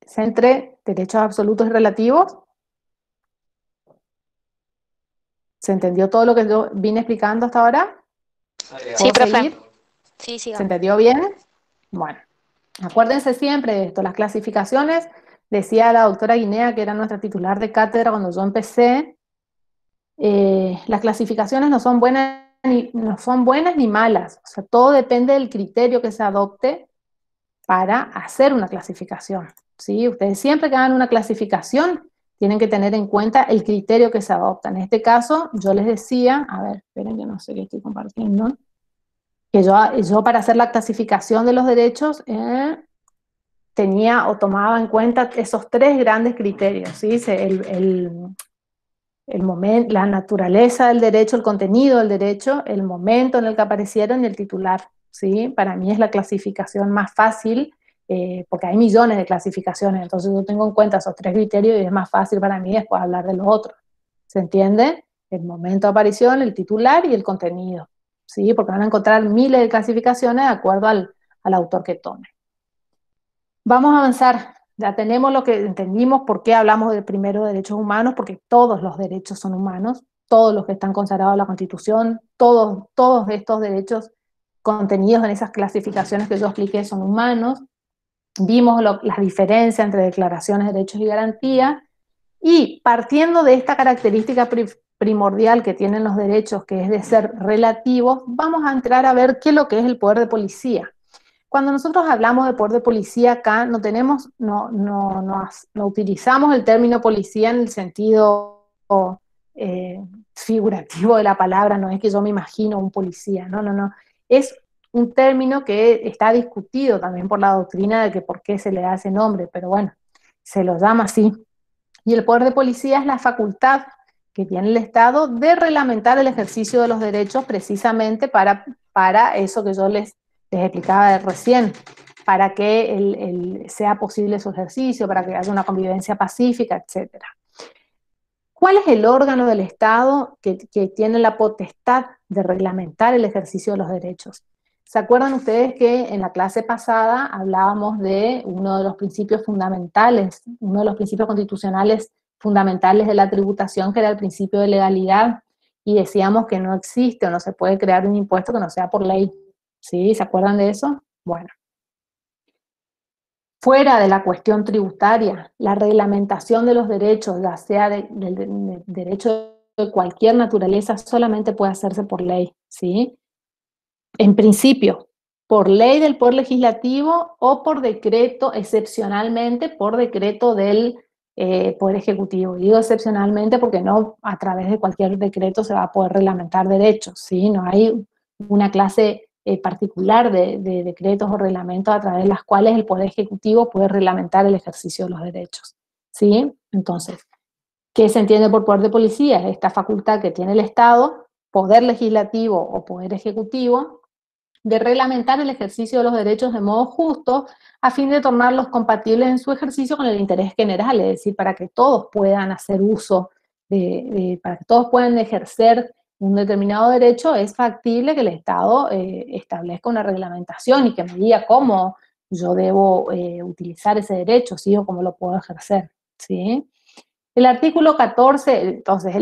Es entre derechos absolutos y relativos. ¿Se entendió todo lo que yo vine explicando hasta ahora? Sí, ¿Puedo profe. seguir? Sí, ¿Se siga. entendió bien? Bueno, acuérdense siempre de esto, las clasificaciones, decía la doctora Guinea, que era nuestra titular de cátedra cuando yo empecé, las clasificaciones no son buenas ni malas, o sea, todo depende del criterio que se adopte para hacer una clasificación, ¿sí? Ustedes siempre que hagan una clasificación tienen que tener en cuenta el criterio que se adopta. En este caso, yo les decía, a ver, esperen que no sé qué estoy compartiendo, que yo para hacer la clasificación de los derechos tenía o tomaba en cuenta esos tres grandes criterios, ¿sí? El momento, la naturaleza del derecho, el contenido del derecho, el momento en el que aparecieron y el titular, ¿sí? Para mí es la clasificación más fácil, porque hay millones de clasificaciones, entonces yo tengo en cuenta esos tres criterios y es más fácil para mí después hablar de los otros. ¿Se entiende? El momento de aparición, el titular y el contenido, ¿sí? Porque van a encontrar miles de clasificaciones de acuerdo al autor que tome. Vamos a avanzar. Ya tenemos lo que entendimos, por qué hablamos de primero de derechos humanos, porque todos los derechos son humanos, todos los que están consagrados en la Constitución, todos estos derechos contenidos en esas clasificaciones que yo expliqué son humanos. Vimos las diferencias entre declaraciones de derechos y garantías, y partiendo de esta característica primordial que tienen los derechos, que es de ser relativos, vamos a entrar a ver qué es lo que es el poder de policía. Cuando nosotros hablamos de poder de policía acá, no utilizamos el término policía en el sentido figurativo de la palabra, no es que yo me imagino un policía, no. Es un término que está discutido también por la doctrina de que por qué se le da ese nombre, pero bueno, se lo llama así. Y el poder de policía es la facultad que tiene el Estado de reglamentar el ejercicio de los derechos precisamente para eso que yo les explicaba recién, para que sea posible su ejercicio, para que haya una convivencia pacífica, etc. ¿Cuál es el órgano del Estado que tiene la potestad de reglamentar el ejercicio de los derechos? ¿Se acuerdan ustedes que en la clase pasada hablábamos de uno de los principios fundamentales, uno de los principios constitucionales fundamentales de la tributación, que era el principio de legalidad, y decíamos que no existe o no se puede crear un impuesto que no sea por ley? ¿Sí? ¿Se acuerdan de eso? Bueno. Fuera de la cuestión tributaria, la reglamentación de los derechos, ya sea de derecho de cualquier naturaleza, solamente puede hacerse por ley, ¿sí? En principio, por ley del Poder Legislativo o por decreto, excepcionalmente por decreto del Poder Ejecutivo. Digo excepcionalmente porque no a través de cualquier decreto se va a poder reglamentar derechos, ¿sí? No hay una clase particular de decretos o reglamentos a través de las cuales el Poder Ejecutivo puede reglamentar el ejercicio de los derechos, ¿sí? Entonces, ¿qué se entiende por poder de policía? Esta facultad que tiene el Estado, Poder Legislativo o Poder Ejecutivo, de reglamentar el ejercicio de los derechos de modo justo a fin de tornarlos compatibles en su ejercicio con el interés general, es decir, para que todos puedan hacer uso, para que todos puedan ejercer un determinado derecho, es factible que el Estado establezca una reglamentación y que me diga cómo yo debo utilizar ese derecho, ¿sí? O cómo lo puedo ejercer, ¿sí? El artículo 14, entonces,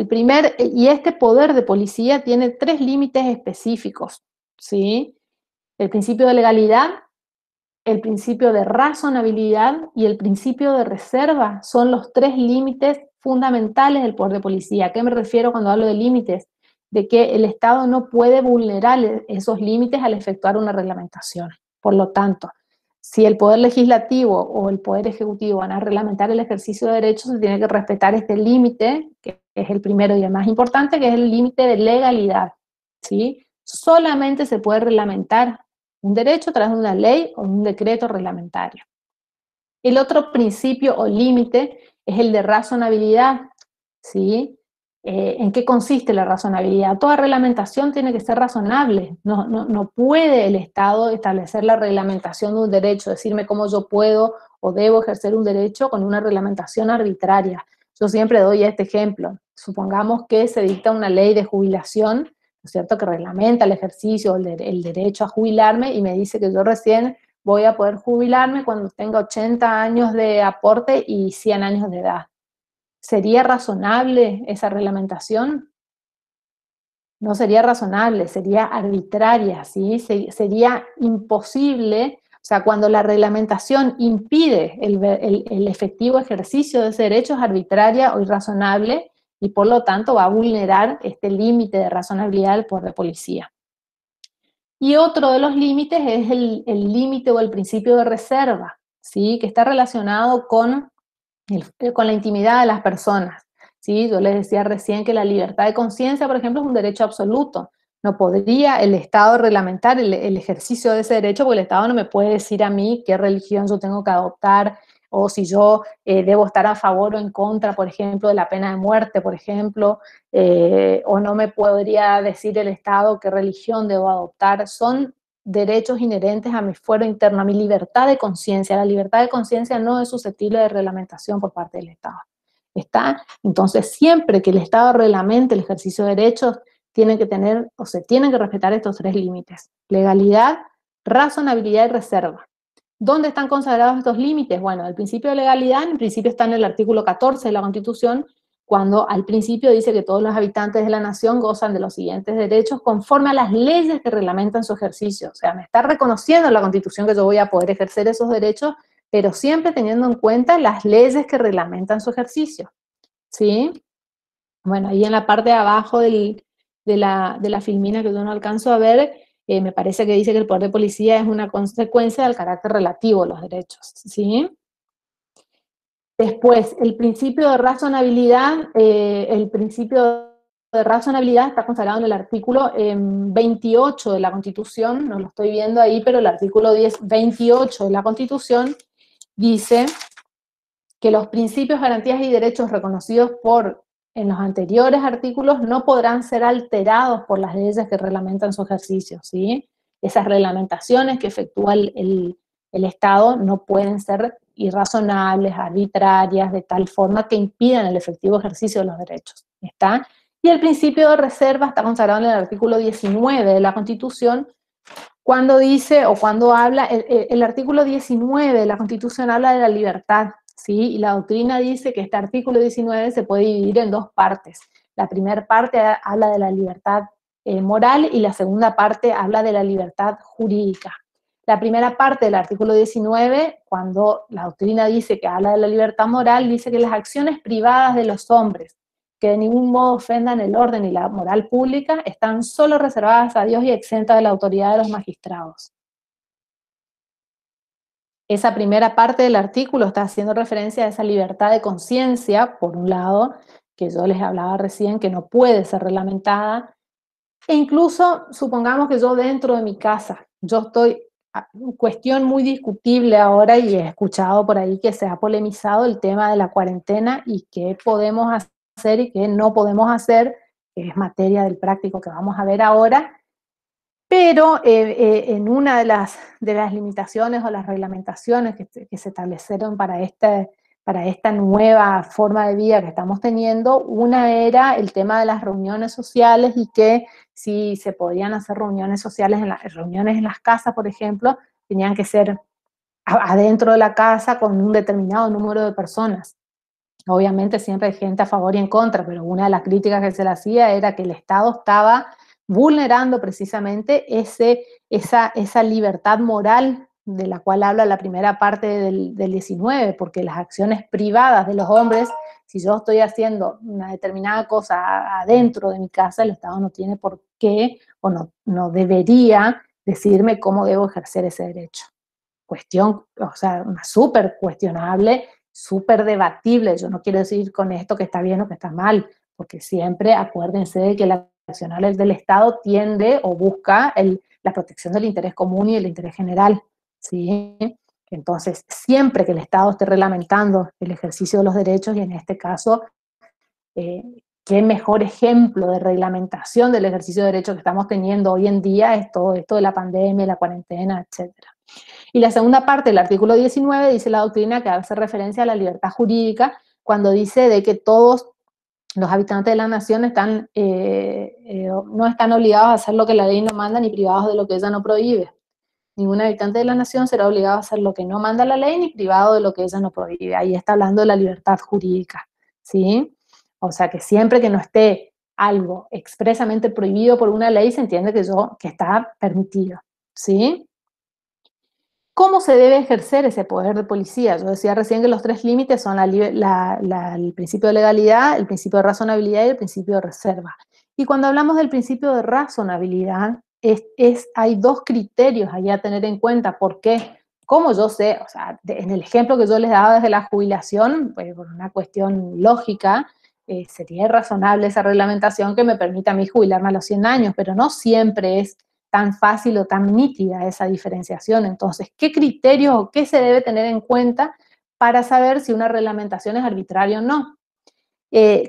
y este poder de policía tiene tres límites específicos, ¿sí? El principio de legalidad, el principio de razonabilidad y el principio de reserva son los tres límites fundamentales del poder de policía. ¿A qué me refiero cuando hablo de límites? De que el Estado no puede vulnerar esos límites al efectuar una reglamentación. Por lo tanto, si el Poder Legislativo o el Poder Ejecutivo van a reglamentar el ejercicio de derechos, se tiene que respetar este límite, que es el primero y el más importante, que es el límite de legalidad, ¿sí? Solamente se puede reglamentar un derecho a través de una ley o un decreto reglamentario. El otro principio o límite es el de razonabilidad, ¿sí? ¿En qué consiste la razonabilidad? Toda reglamentación tiene que ser razonable. No puede el Estado establecer la reglamentación de un derecho, decirme cómo yo puedo o debo ejercer un derecho con una reglamentación arbitraria. Yo siempre doy este ejemplo. supongamos que se dicta una ley de jubilación, ¿no es cierto?, que reglamenta el ejercicio, el derecho a jubilarme, y me dice que yo recién voy a poder jubilarme cuando tenga 80 años de aporte y 100 años de edad. ¿Sería razonable esa reglamentación? No sería razonable, sería arbitraria, ¿sí? Sería imposible. O sea, cuando la reglamentación impide el efectivo ejercicio de ese derecho, es arbitraria o irrazonable, y por lo tanto va a vulnerar este límite de razonabilidad del poder de policía. Y otro de los límites es el límite o el principio de reserva, ¿sí? Que está relacionado con la intimidad de las personas, ¿sí? Yo les decía recién que la libertad de conciencia, por ejemplo, es un derecho absoluto. No podría el Estado reglamentar el ejercicio de ese derecho, porque el Estado no me puede decir a mí qué religión yo tengo que adoptar, o si yo debo estar a favor o en contra, por ejemplo, de la pena de muerte, por ejemplo, o no me podría decir el Estado qué religión debo adoptar. Son derechos inherentes a mi fuero interno, a mi libertad de conciencia. La libertad de conciencia no es susceptible de reglamentación por parte del Estado. Entonces, siempre que el Estado reglamente el ejercicio de derechos, tiene que tener, o se tienen que respetar estos tres límites: legalidad, razonabilidad y reserva. ¿Dónde están consagrados estos límites? Bueno, el principio de legalidad, en principio está en el artículo 14 de la Constitución, cuando al principio dice que todos los habitantes de la nación gozan de los siguientes derechos conforme a las leyes que reglamentan su ejercicio. O sea, me está reconociendo en la Constitución que yo voy a poder ejercer esos derechos, pero siempre teniendo en cuenta las leyes que reglamentan su ejercicio, ¿sí? Bueno, ahí en la parte de abajo de la filmina que yo no alcanzo a ver, me parece que dice que el poder de policía es una consecuencia del carácter relativo de los derechos, ¿sí? Después, el principio de razonabilidad, está consagrado en el artículo 28 de la Constitución, no lo estoy viendo ahí, pero el artículo 28 de la Constitución dice que los principios, garantías y derechos reconocidos en los anteriores artículos no podrán ser alterados por las leyes que reglamentan su ejercicio, ¿sí? Esas reglamentaciones que efectúa el Estado no pueden ser irrazonables, arbitrarias, de tal forma que impidan el efectivo ejercicio de los derechos, ¿está? Y el principio de reserva está consagrado en el artículo 19 de la Constitución, cuando dice, o cuando habla, el artículo 19 de la Constitución habla de la libertad, ¿sí? Y la doctrina dice que este artículo 19 se puede dividir en dos partes. La primera parte habla de la libertad moral, y la segunda parte habla de la libertad jurídica. La primera parte del artículo 19, cuando la doctrina dice que habla de la libertad moral, dice que las acciones privadas de los hombres, que de ningún modo ofendan el orden y la moral pública, están solo reservadas a Dios y exentas de la autoridad de los magistrados. Esa primera parte del artículo está haciendo referencia a esa libertad de conciencia, por un lado, que yo les hablaba recién, que no puede ser reglamentada, e incluso, supongamos que yo dentro de mi casa, yo estoy, cuestión muy discutible ahora, y he escuchado por ahí que se ha polemizado el tema de la cuarentena y qué podemos hacer y qué no podemos hacer, que es materia del práctico que vamos a ver ahora. Pero en una de las limitaciones o las reglamentaciones que se establecieron para esta nueva forma de vida que estamos teniendo, una era el tema de las reuniones sociales, y que si se podían hacer reuniones sociales, reuniones en las casas, por ejemplo, tenían que ser adentro de la casa con un determinado número de personas. Obviamente siempre hay gente a favor y en contra, pero una de las críticas que se le hacía era que el Estado estaba vulnerando precisamente esa libertad moral de la cual habla la primera parte del 19, porque las acciones privadas de los hombres, si yo estoy haciendo una determinada cosa adentro de mi casa, el Estado no tiene por qué, o no debería decirme cómo debo ejercer ese derecho. Cuestión, o sea, súper cuestionable, súper debatible. Yo no quiero decir con esto que está bien o que está mal, porque siempre acuérdense de que la accionar del Estado tiende o busca la protección del interés común y el interés general, ¿sí? Entonces, siempre que el Estado esté reglamentando el ejercicio de los derechos, y en este caso, qué mejor ejemplo de reglamentación del ejercicio de derechos que estamos teniendo hoy en día es todo esto de la pandemia, la cuarentena, etc. Y la segunda parte del artículo 19 dice la doctrina que hace referencia a la libertad jurídica, cuando dice de que todos Los habitantes de la nación no están obligados a hacer lo que la ley no manda, ni privados de lo que ella no prohíbe. Ningún habitante de la nación será obligado a hacer lo que no manda la ley, ni privado de lo que ella no prohíbe. Ahí está hablando de la libertad jurídica, ¿sí? O sea, que siempre que no esté algo expresamente prohibido por una ley, se entiende que está permitido, ¿sí? ¿Cómo se debe ejercer ese poder de policía? Yo decía recién que los tres límites son el principio de legalidad, el principio de razonabilidad y el principio de reserva. Y cuando hablamos del principio de razonabilidad, hay dos criterios ahí a tener en cuenta. ¿Por qué? Como yo sé, o sea, en el ejemplo que yo les daba desde la jubilación, pues por una cuestión lógica, sería irrazonable esa reglamentación que me permita a mí jubilarme a los 100 años, pero no siempre es tan fácil o tan nítida esa diferenciación. Entonces, ¿qué criterios o qué se debe tener en cuenta para saber si una reglamentación es arbitraria o no?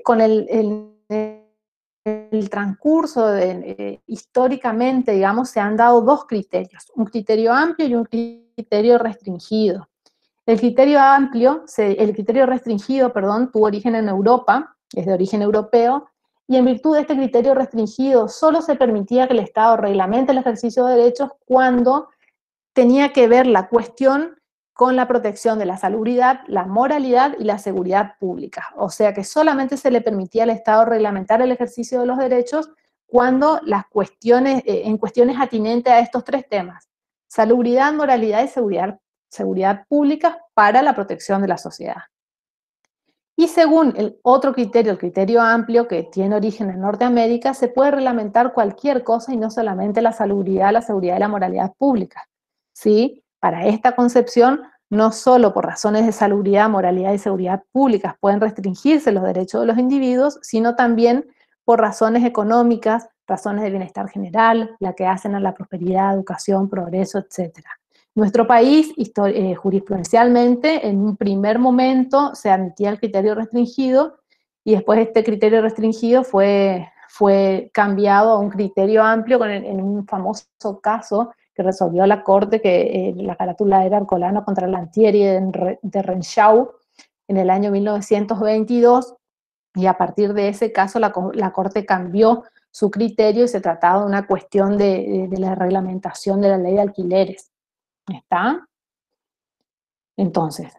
Con el transcurso históricamente, digamos, se han dado dos criterios, un criterio amplio y un criterio restringido. El criterio restringido, tuvo origen en Europa, es de origen europeo, y en virtud de este criterio restringido solo se permitía que el Estado reglamente el ejercicio de derechos cuando tenía que ver la cuestión con la protección de la salubridad, la moralidad y la seguridad pública. O sea que solamente se le permitía al Estado reglamentar el ejercicio de los derechos cuando en cuestiones atinentes a estos tres temas: salubridad, moralidad y seguridad pública para la protección de la sociedad. Y según el otro criterio, el criterio amplio, que tiene origen en Norteamérica, se puede reglamentar cualquier cosa y no solamente la salubridad, la seguridad y la moralidad pública, ¿sí? Para esta concepción, no solo por razones de salubridad, moralidad y seguridad públicas pueden restringirse los derechos de los individuos, sino también por razones económicas, razones de bienestar general, la que hacen a la prosperidad, educación, progreso, etc. Nuestro país, jurisprudencialmente, en un primer momento se admitía el criterio restringido y después este criterio restringido fue cambiado a un criterio amplio en un famoso caso que resolvió la Corte, que la carátula era Ercolano contra Lantieri de Renschau en el año 1922, y a partir de ese caso la Corte cambió su criterio y se trataba de una cuestión de la reglamentación de la ley de alquileres. ¿Está? Entonces,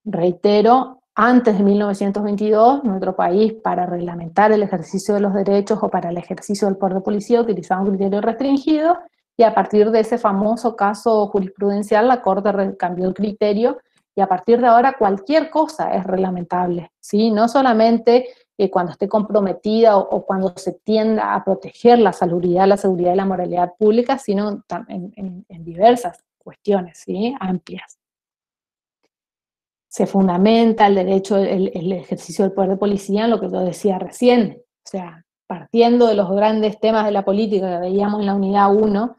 reitero, antes de 1922, nuestro país, para reglamentar el ejercicio de los derechos o para el ejercicio del poder de policía, utilizaba un criterio restringido, y a partir de ese famoso caso jurisprudencial, la Corte cambió el criterio, y a partir de ahora cualquier cosa es reglamentable, ¿sí? No solamente cuando esté comprometida o cuando se tienda a proteger la salubridad, la seguridad y la moralidad pública, sino en diversas cuestiones, ¿sí? Amplias. Se fundamenta el derecho, el ejercicio del poder de policía en lo que yo decía recién, o sea, partiendo de los grandes temas de la política que veíamos en la unidad 1,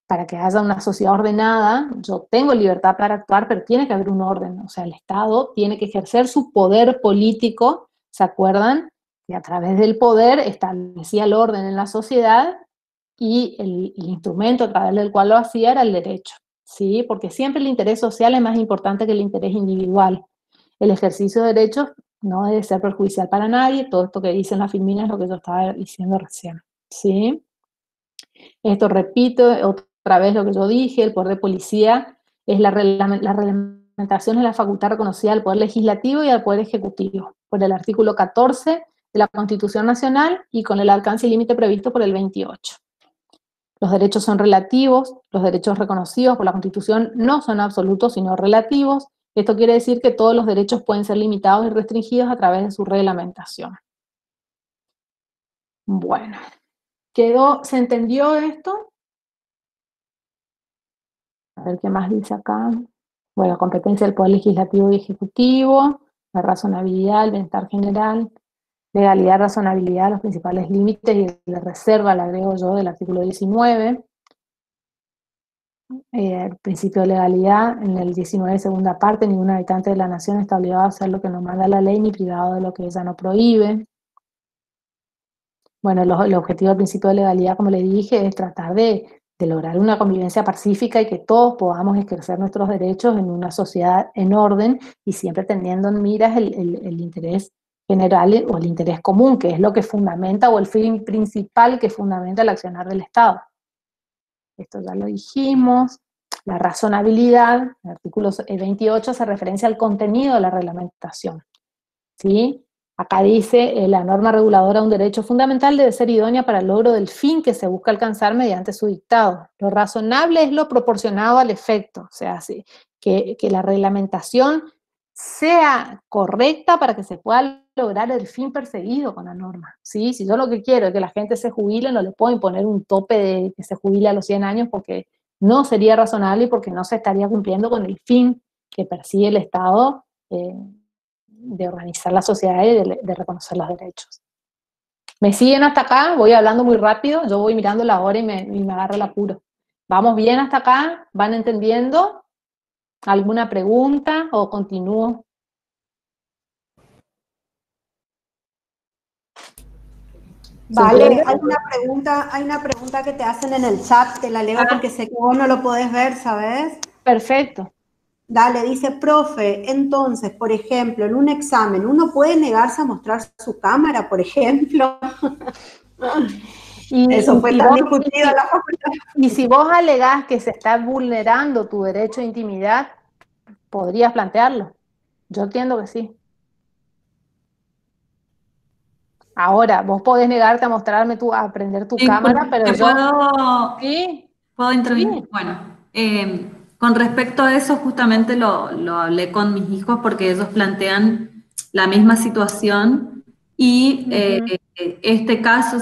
para que haya una sociedad ordenada, yo tengo libertad para actuar, pero tiene que haber un orden, o sea, el Estado tiene que ejercer su poder político, ¿se acuerdan? Y a través del poder establecía el orden en la sociedad, y el instrumento a través del cual lo hacía era el derecho, ¿sí? Porque siempre el interés social es más importante que el interés individual. El ejercicio de derechos no debe ser perjudicial para nadie, todo esto que dicen las filminas es lo que yo estaba diciendo recién, ¿sí? Esto repito otra vez lo que yo dije: el poder de policía es la reglamentación, es la facultad reconocida al Poder Legislativo y al Poder Ejecutivo por el artículo 14 de la Constitución Nacional y con el alcance y límite previsto por el 28. Los derechos son relativos, los derechos reconocidos por la Constitución no son absolutos sino relativos. Esto quiere decir que todos los derechos pueden ser limitados y restringidos a través de su reglamentación. Bueno, ¿se entendió esto? A ver qué más dice acá. Bueno, competencia del Poder Legislativo y Ejecutivo, la razonabilidad, el bienestar general, legalidad, razonabilidad, los principales límites, y la reserva, la agrego yo, del artículo 19. El principio de legalidad, en el 19, segunda parte: ningún habitante de la nación está obligado a hacer lo que no manda la ley, ni privado de lo que ella no prohíbe. Bueno, el objetivo del principio de legalidad, como le dije, es tratar de lograr una convivencia pacífica y que todos podamos ejercer nuestros derechos en una sociedad en orden y siempre teniendo en miras el interés general o el interés común, que es lo que fundamenta, o el fin principal que fundamenta el accionar del Estado. Esto ya lo dijimos. La razonabilidad, el artículo 28 hace referencia al contenido de la reglamentación, ¿sí? Acá dice, la norma reguladora de un derecho fundamental debe ser idónea para el logro del fin que se busca alcanzar mediante su dictado. Lo razonable es lo proporcionado al efecto, o sea, sí, que la reglamentación sea correcta para que se pueda lograr el fin perseguido con la norma, ¿sí? Si yo lo que quiero es que la gente se jubile, no le puedo imponer un tope de que se jubile a los 100 años porque no sería razonable y porque no se estaría cumpliendo con el fin que persigue el Estado de organizar la sociedad y de reconocer los derechos. ¿Me siguen hasta acá? Voy hablando muy rápido, yo voy mirando la hora y me agarro el apuro. ¿Vamos bien hasta acá? ¿Van entendiendo? ¿Alguna pregunta o continúo? Vale, hay una pregunta que te hacen en el chat, te la leo porque sé que vos no lo podés ver, ¿sabes? Perfecto. Dale, dice, profe, entonces, por ejemplo, en un examen, ¿uno puede negarse a mostrar su cámara, por ejemplo? Eso fue tan discutido en la facultad. Y si vos alegás que se está vulnerando tu derecho de intimidad, podrías plantearlo. Yo entiendo que sí. Ahora, vos podés negarte a mostrarme a prender tu cámara, pero yo... ¿Sí? ¿Puedo intervenir? Sí. Bueno, con respecto a eso, justamente lo hablé con mis hijos porque ellos plantean la misma situación y este caso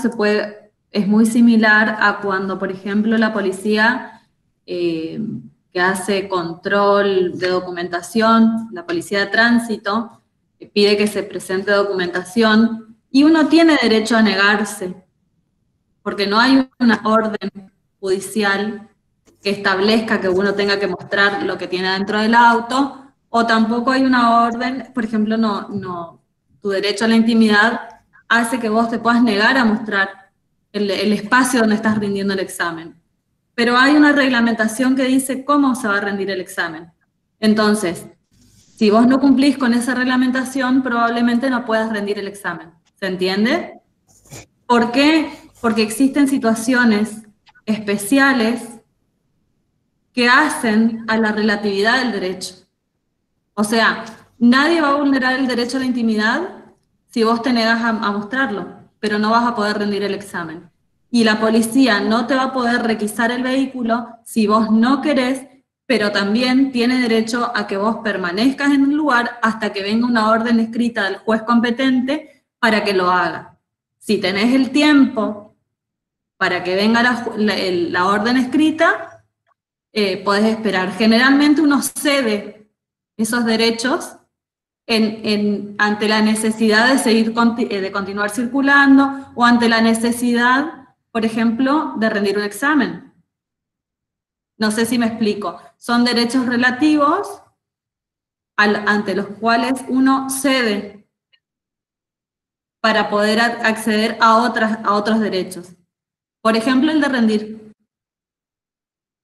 es muy similar a cuando, por ejemplo, la policía que hace control de documentación, la policía de tránsito, pide que se presente documentación y uno tiene derecho a negarse, porque no hay una orden judicial que establezca que uno tenga que mostrar lo que tiene dentro del auto, o tampoco hay una orden, por ejemplo, tu derecho a la intimidad hace que vos te puedas negar a mostrar el espacio donde estás rindiendo el examen. Pero hay una reglamentación que dice cómo se va a rendir el examen. Entonces, si vos no cumplís con esa reglamentación, probablemente no puedas rendir el examen. ¿Se entiende? ¿Por qué? Porque existen situaciones especiales que hacen a la relatividad del derecho. O sea, nadie va a vulnerar el derecho a la intimidad si vos te negas a mostrarlo, pero no vas a poder rendir el examen. Y la policía no te va a poder requisar el vehículo si vos no querés, pero también tiene derecho a que vos permanezcas en un lugar hasta que venga una orden escrita del juez competente para que lo haga. Si tenés el tiempo para que venga la orden escrita, podés esperar. Generalmente uno cede esos derechos ante la necesidad de continuar circulando o ante la necesidad, por ejemplo, de rendir un examen. No sé si me explico. Son derechos relativos ante los cuales uno cede para poder acceder a otros derechos. Por ejemplo, el de rendir.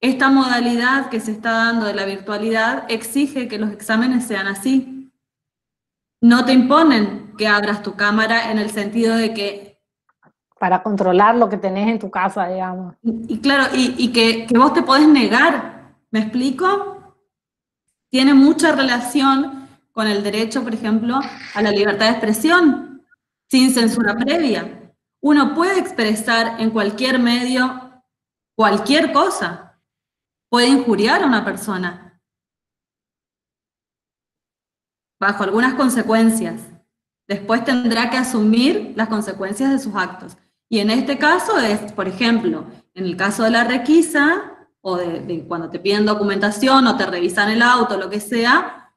Esta modalidad que se está dando de la virtualidad exige que los exámenes sean así. No te imponen que abras tu cámara en el sentido de que... Para controlar lo que tenés en tu casa, digamos. Y claro, y que vos te podés negar, ¿me explico? Tiene mucha relación con el derecho, por ejemplo, a la libertad de expresión, sin censura previa. Uno puede expresar en cualquier medio cualquier cosa. Puede injuriar a una persona bajo algunas consecuencias. Después tendrá que asumir las consecuencias de sus actos. Y en este caso es, por ejemplo, en el caso de la requisa, o de cuando te piden documentación o te revisan el auto, lo que sea,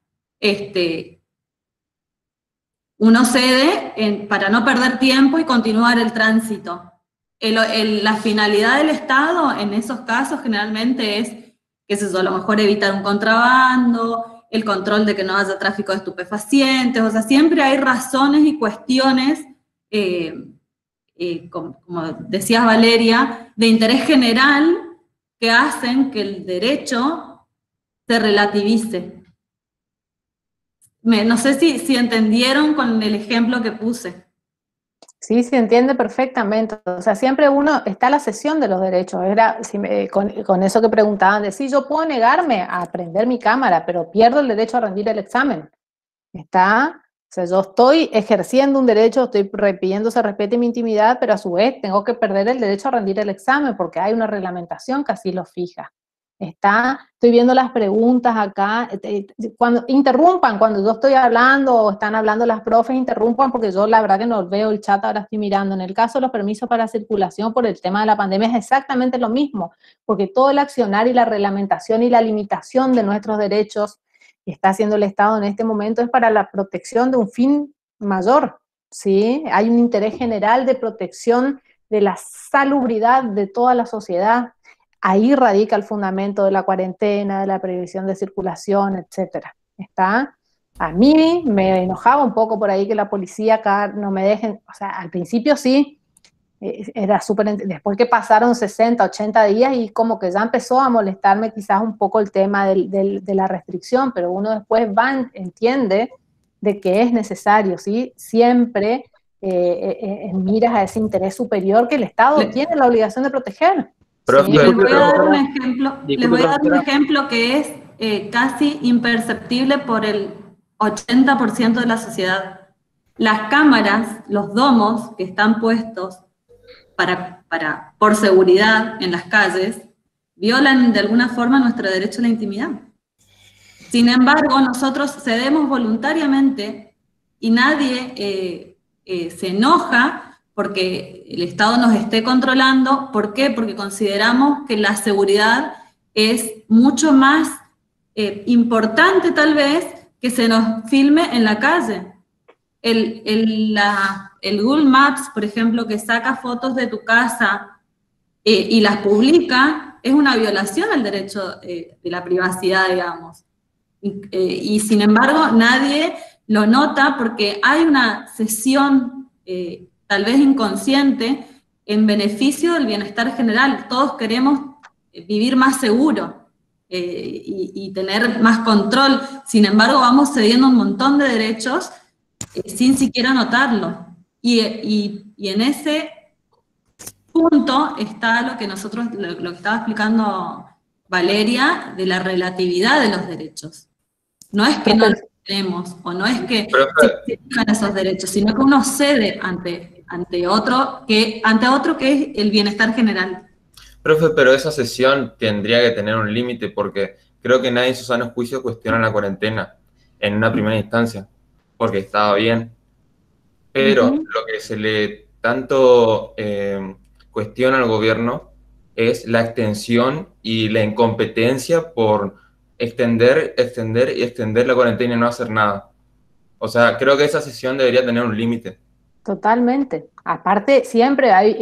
uno cede para no perder tiempo y continuar el tránsito. La finalidad del Estado en esos casos generalmente es, qué sé yo, a lo mejor evitar un contrabando, el control de que no haya tráfico de estupefacientes, o sea, siempre hay razones y cuestiones, como decías Valeria, de interés general que hacen que el derecho se relativice. no sé si entendieron con el ejemplo que puse. Sí, se entiende perfectamente. O sea, siempre está la cesión de los derechos. Con eso que preguntaban, de si yo puedo negarme a prender mi cámara, pero pierdo el derecho a rendir el examen. O sea, yo estoy ejerciendo un derecho, estoy pidiendo se respete mi intimidad, pero a su vez tengo que perder el derecho a rendir el examen porque hay una reglamentación que así lo fija. Estoy viendo las preguntas acá, cuando yo estoy hablando o están hablando las profes, interrumpan porque yo la verdad que no veo el chat, ahora estoy mirando. En el caso de los permisos para circulación por el tema de la pandemia es exactamente lo mismo, porque todo el accionar y la reglamentación y la limitación de nuestros derechos que está haciendo el Estado en este momento es para la protección de un fin mayor, ¿sí? Hay un interés general de protección de la salubridad de toda la sociedad. Ahí radica el fundamento de la cuarentena, de la prohibición de circulación, etcétera. A mí me enojaba un poco por ahí que la policía acá no me dejen, o sea, al principio sí, era súper, después que pasaron 60, 80 días y como que ya empezó a molestarme quizás un poco el tema de la restricción, pero uno después entiende de que es necesario, ¿sí? Siempre miras a ese interés superior que el Estado tiene la obligación de proteger. ¿Sí? Les voy a dar un ejemplo que es casi imperceptible por el 80% de la sociedad. Las cámaras, los domos que están puestos por seguridad en las calles, violan de alguna forma nuestro derecho a la intimidad. Sin embargo, nosotros cedemos voluntariamente y nadie se enoja porque el Estado nos esté controlando. ¿Por qué? Porque consideramos que la seguridad es mucho más importante tal vez que se nos filme en la calle. El Google Maps, por ejemplo, que saca fotos de tu casa y las publica, es una violación al derecho de la privacidad, digamos. Y sin embargo, nadie lo nota porque hay una cesión tal vez inconsciente en beneficio del bienestar general. Todos queremos vivir más seguro y tener más control. Sin embargo, vamos cediendo un montón de derechos sin siquiera notarlo. Y en ese punto está lo que estaba explicando Valeria, de la relatividad de los derechos. No es que no los tenemos, o no es que se fijan esos derechos, sino que uno cede ante otro que es el bienestar general. Profe, pero esa sesión tendría que tener un límite, porque creo que nadie en su sano juicio cuestiona la cuarentena en una primera instancia, porque estaba bien. Pero lo que se le tanto cuestiona al gobierno es la extensión y la incompetencia por extender la cuarentena y no hacer nada. O sea, creo que esa sesión debería tener un límite. Totalmente. Aparte, siempre hay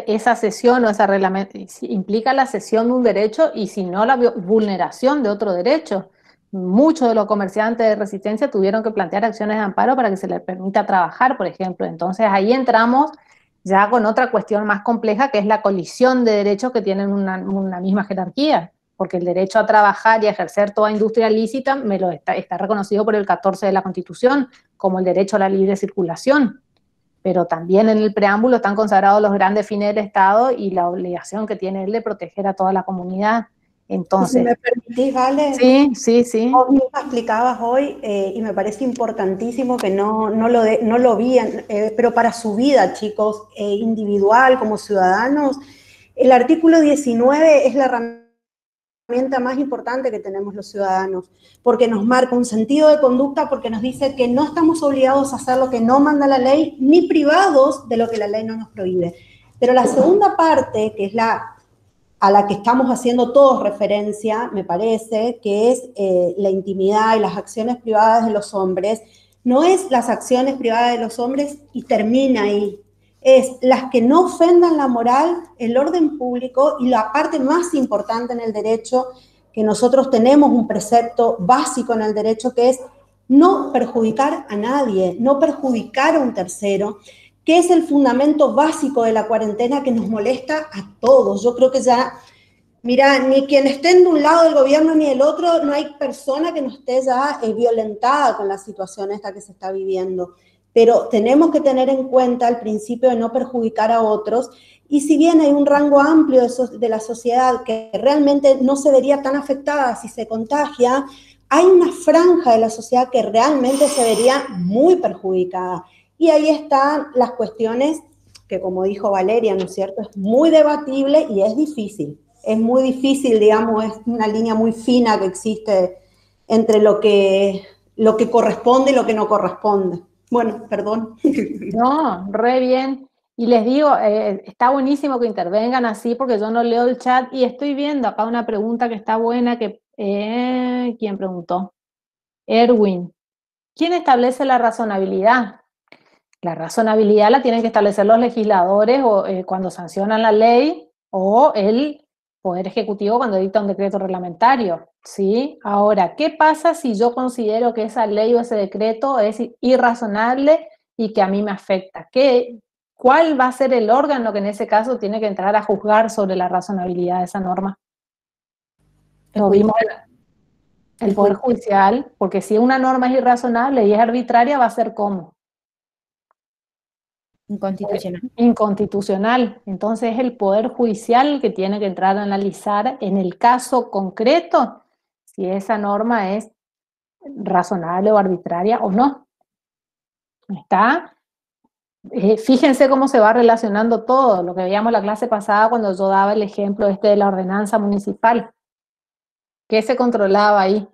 esa sesión o esa reglamento, implica la cesión de un derecho y si no la vulneración de otro derecho. Muchos de los comerciantes de Resistencia tuvieron que plantear acciones de amparo para que se les permita trabajar, por ejemplo. Entonces ahí entramos ya con otra cuestión más compleja, que es la colisión de derechos que tienen una misma jerarquía, porque el derecho a trabajar y a ejercer toda industria lícita está reconocido por el 14 de la Constitución como el derecho a la libre circulación, pero también en el preámbulo están consagrados los grandes fines del Estado y la obligación que tiene él de proteger a toda la comunidad. Entonces, si me permitís, Vale. Sí. Vos misma explicabas hoy, y me parece importantísimo que no lo vi, pero para su vida, chicos, individual, como ciudadanos, el artículo 19 es la herramienta más importante que tenemos los ciudadanos, porque nos marca un sentido de conducta, porque nos dice que no estamos obligados a hacer lo que no manda la ley, ni privados de lo que la ley no nos prohíbe. Pero la segunda parte, que es a la que estamos haciendo todos referencia, me parece, que es la intimidad y las acciones privadas de los hombres, no es las acciones privadas de los hombres y termina ahí, es las que no ofendan la moral, el orden público y la parte más importante en el derecho, que nosotros tenemos un precepto básico en el derecho, que es no perjudicar a nadie, no perjudicar a un tercero, que es el fundamento básico de la cuarentena que nos molesta a todos. Yo creo que ya Mira, ni quien esté de un lado del gobierno ni del otro, no hay persona que no esté ya violentada con la situación esta que se está viviendo. Pero tenemos que tener en cuenta el principio de no perjudicar a otros, y si bien hay un rango amplio de la sociedad que realmente no se vería tan afectada si se contagia, hay una franja de la sociedad que realmente se vería muy perjudicada. Y ahí están las cuestiones que, como dijo Valeria, ¿no es cierto?, es muy debatible y es difícil. Es muy difícil, digamos, es una línea muy fina que existe entre lo que corresponde y lo que no corresponde. Bueno, perdón. No, re bien. Y les digo, está buenísimo que intervengan así porque yo no leo el chat y estoy viendo acá una pregunta que está buena que, ¿quién preguntó? Erwin. ¿Quién establece la razonabilidad? La razonabilidad la tienen que establecer los legisladores o, cuando sancionan la ley, o el Poder Ejecutivo cuando dicta un decreto reglamentario, ¿sí? Ahora, ¿qué pasa si yo considero que esa ley o ese decreto es irrazonable y que a mí me afecta? ¿Cuál va a ser el órgano que en ese caso tiene que entrar a juzgar sobre la razonabilidad de esa norma? Lo vimos el Poder Judicial, porque si una norma es irrazonable y es arbitraria, va a ser ¿cómo? Inconstitucional. Inconstitucional. Entonces es el Poder Judicial el que tiene que entrar a analizar en el caso concreto si esa norma es razonable o arbitraria o no. ¿Está? Fíjense cómo se va relacionando todo, lo que veíamos la clase pasada cuando yo daba el ejemplo de la ordenanza municipal. ¿Qué se controlaba ahí?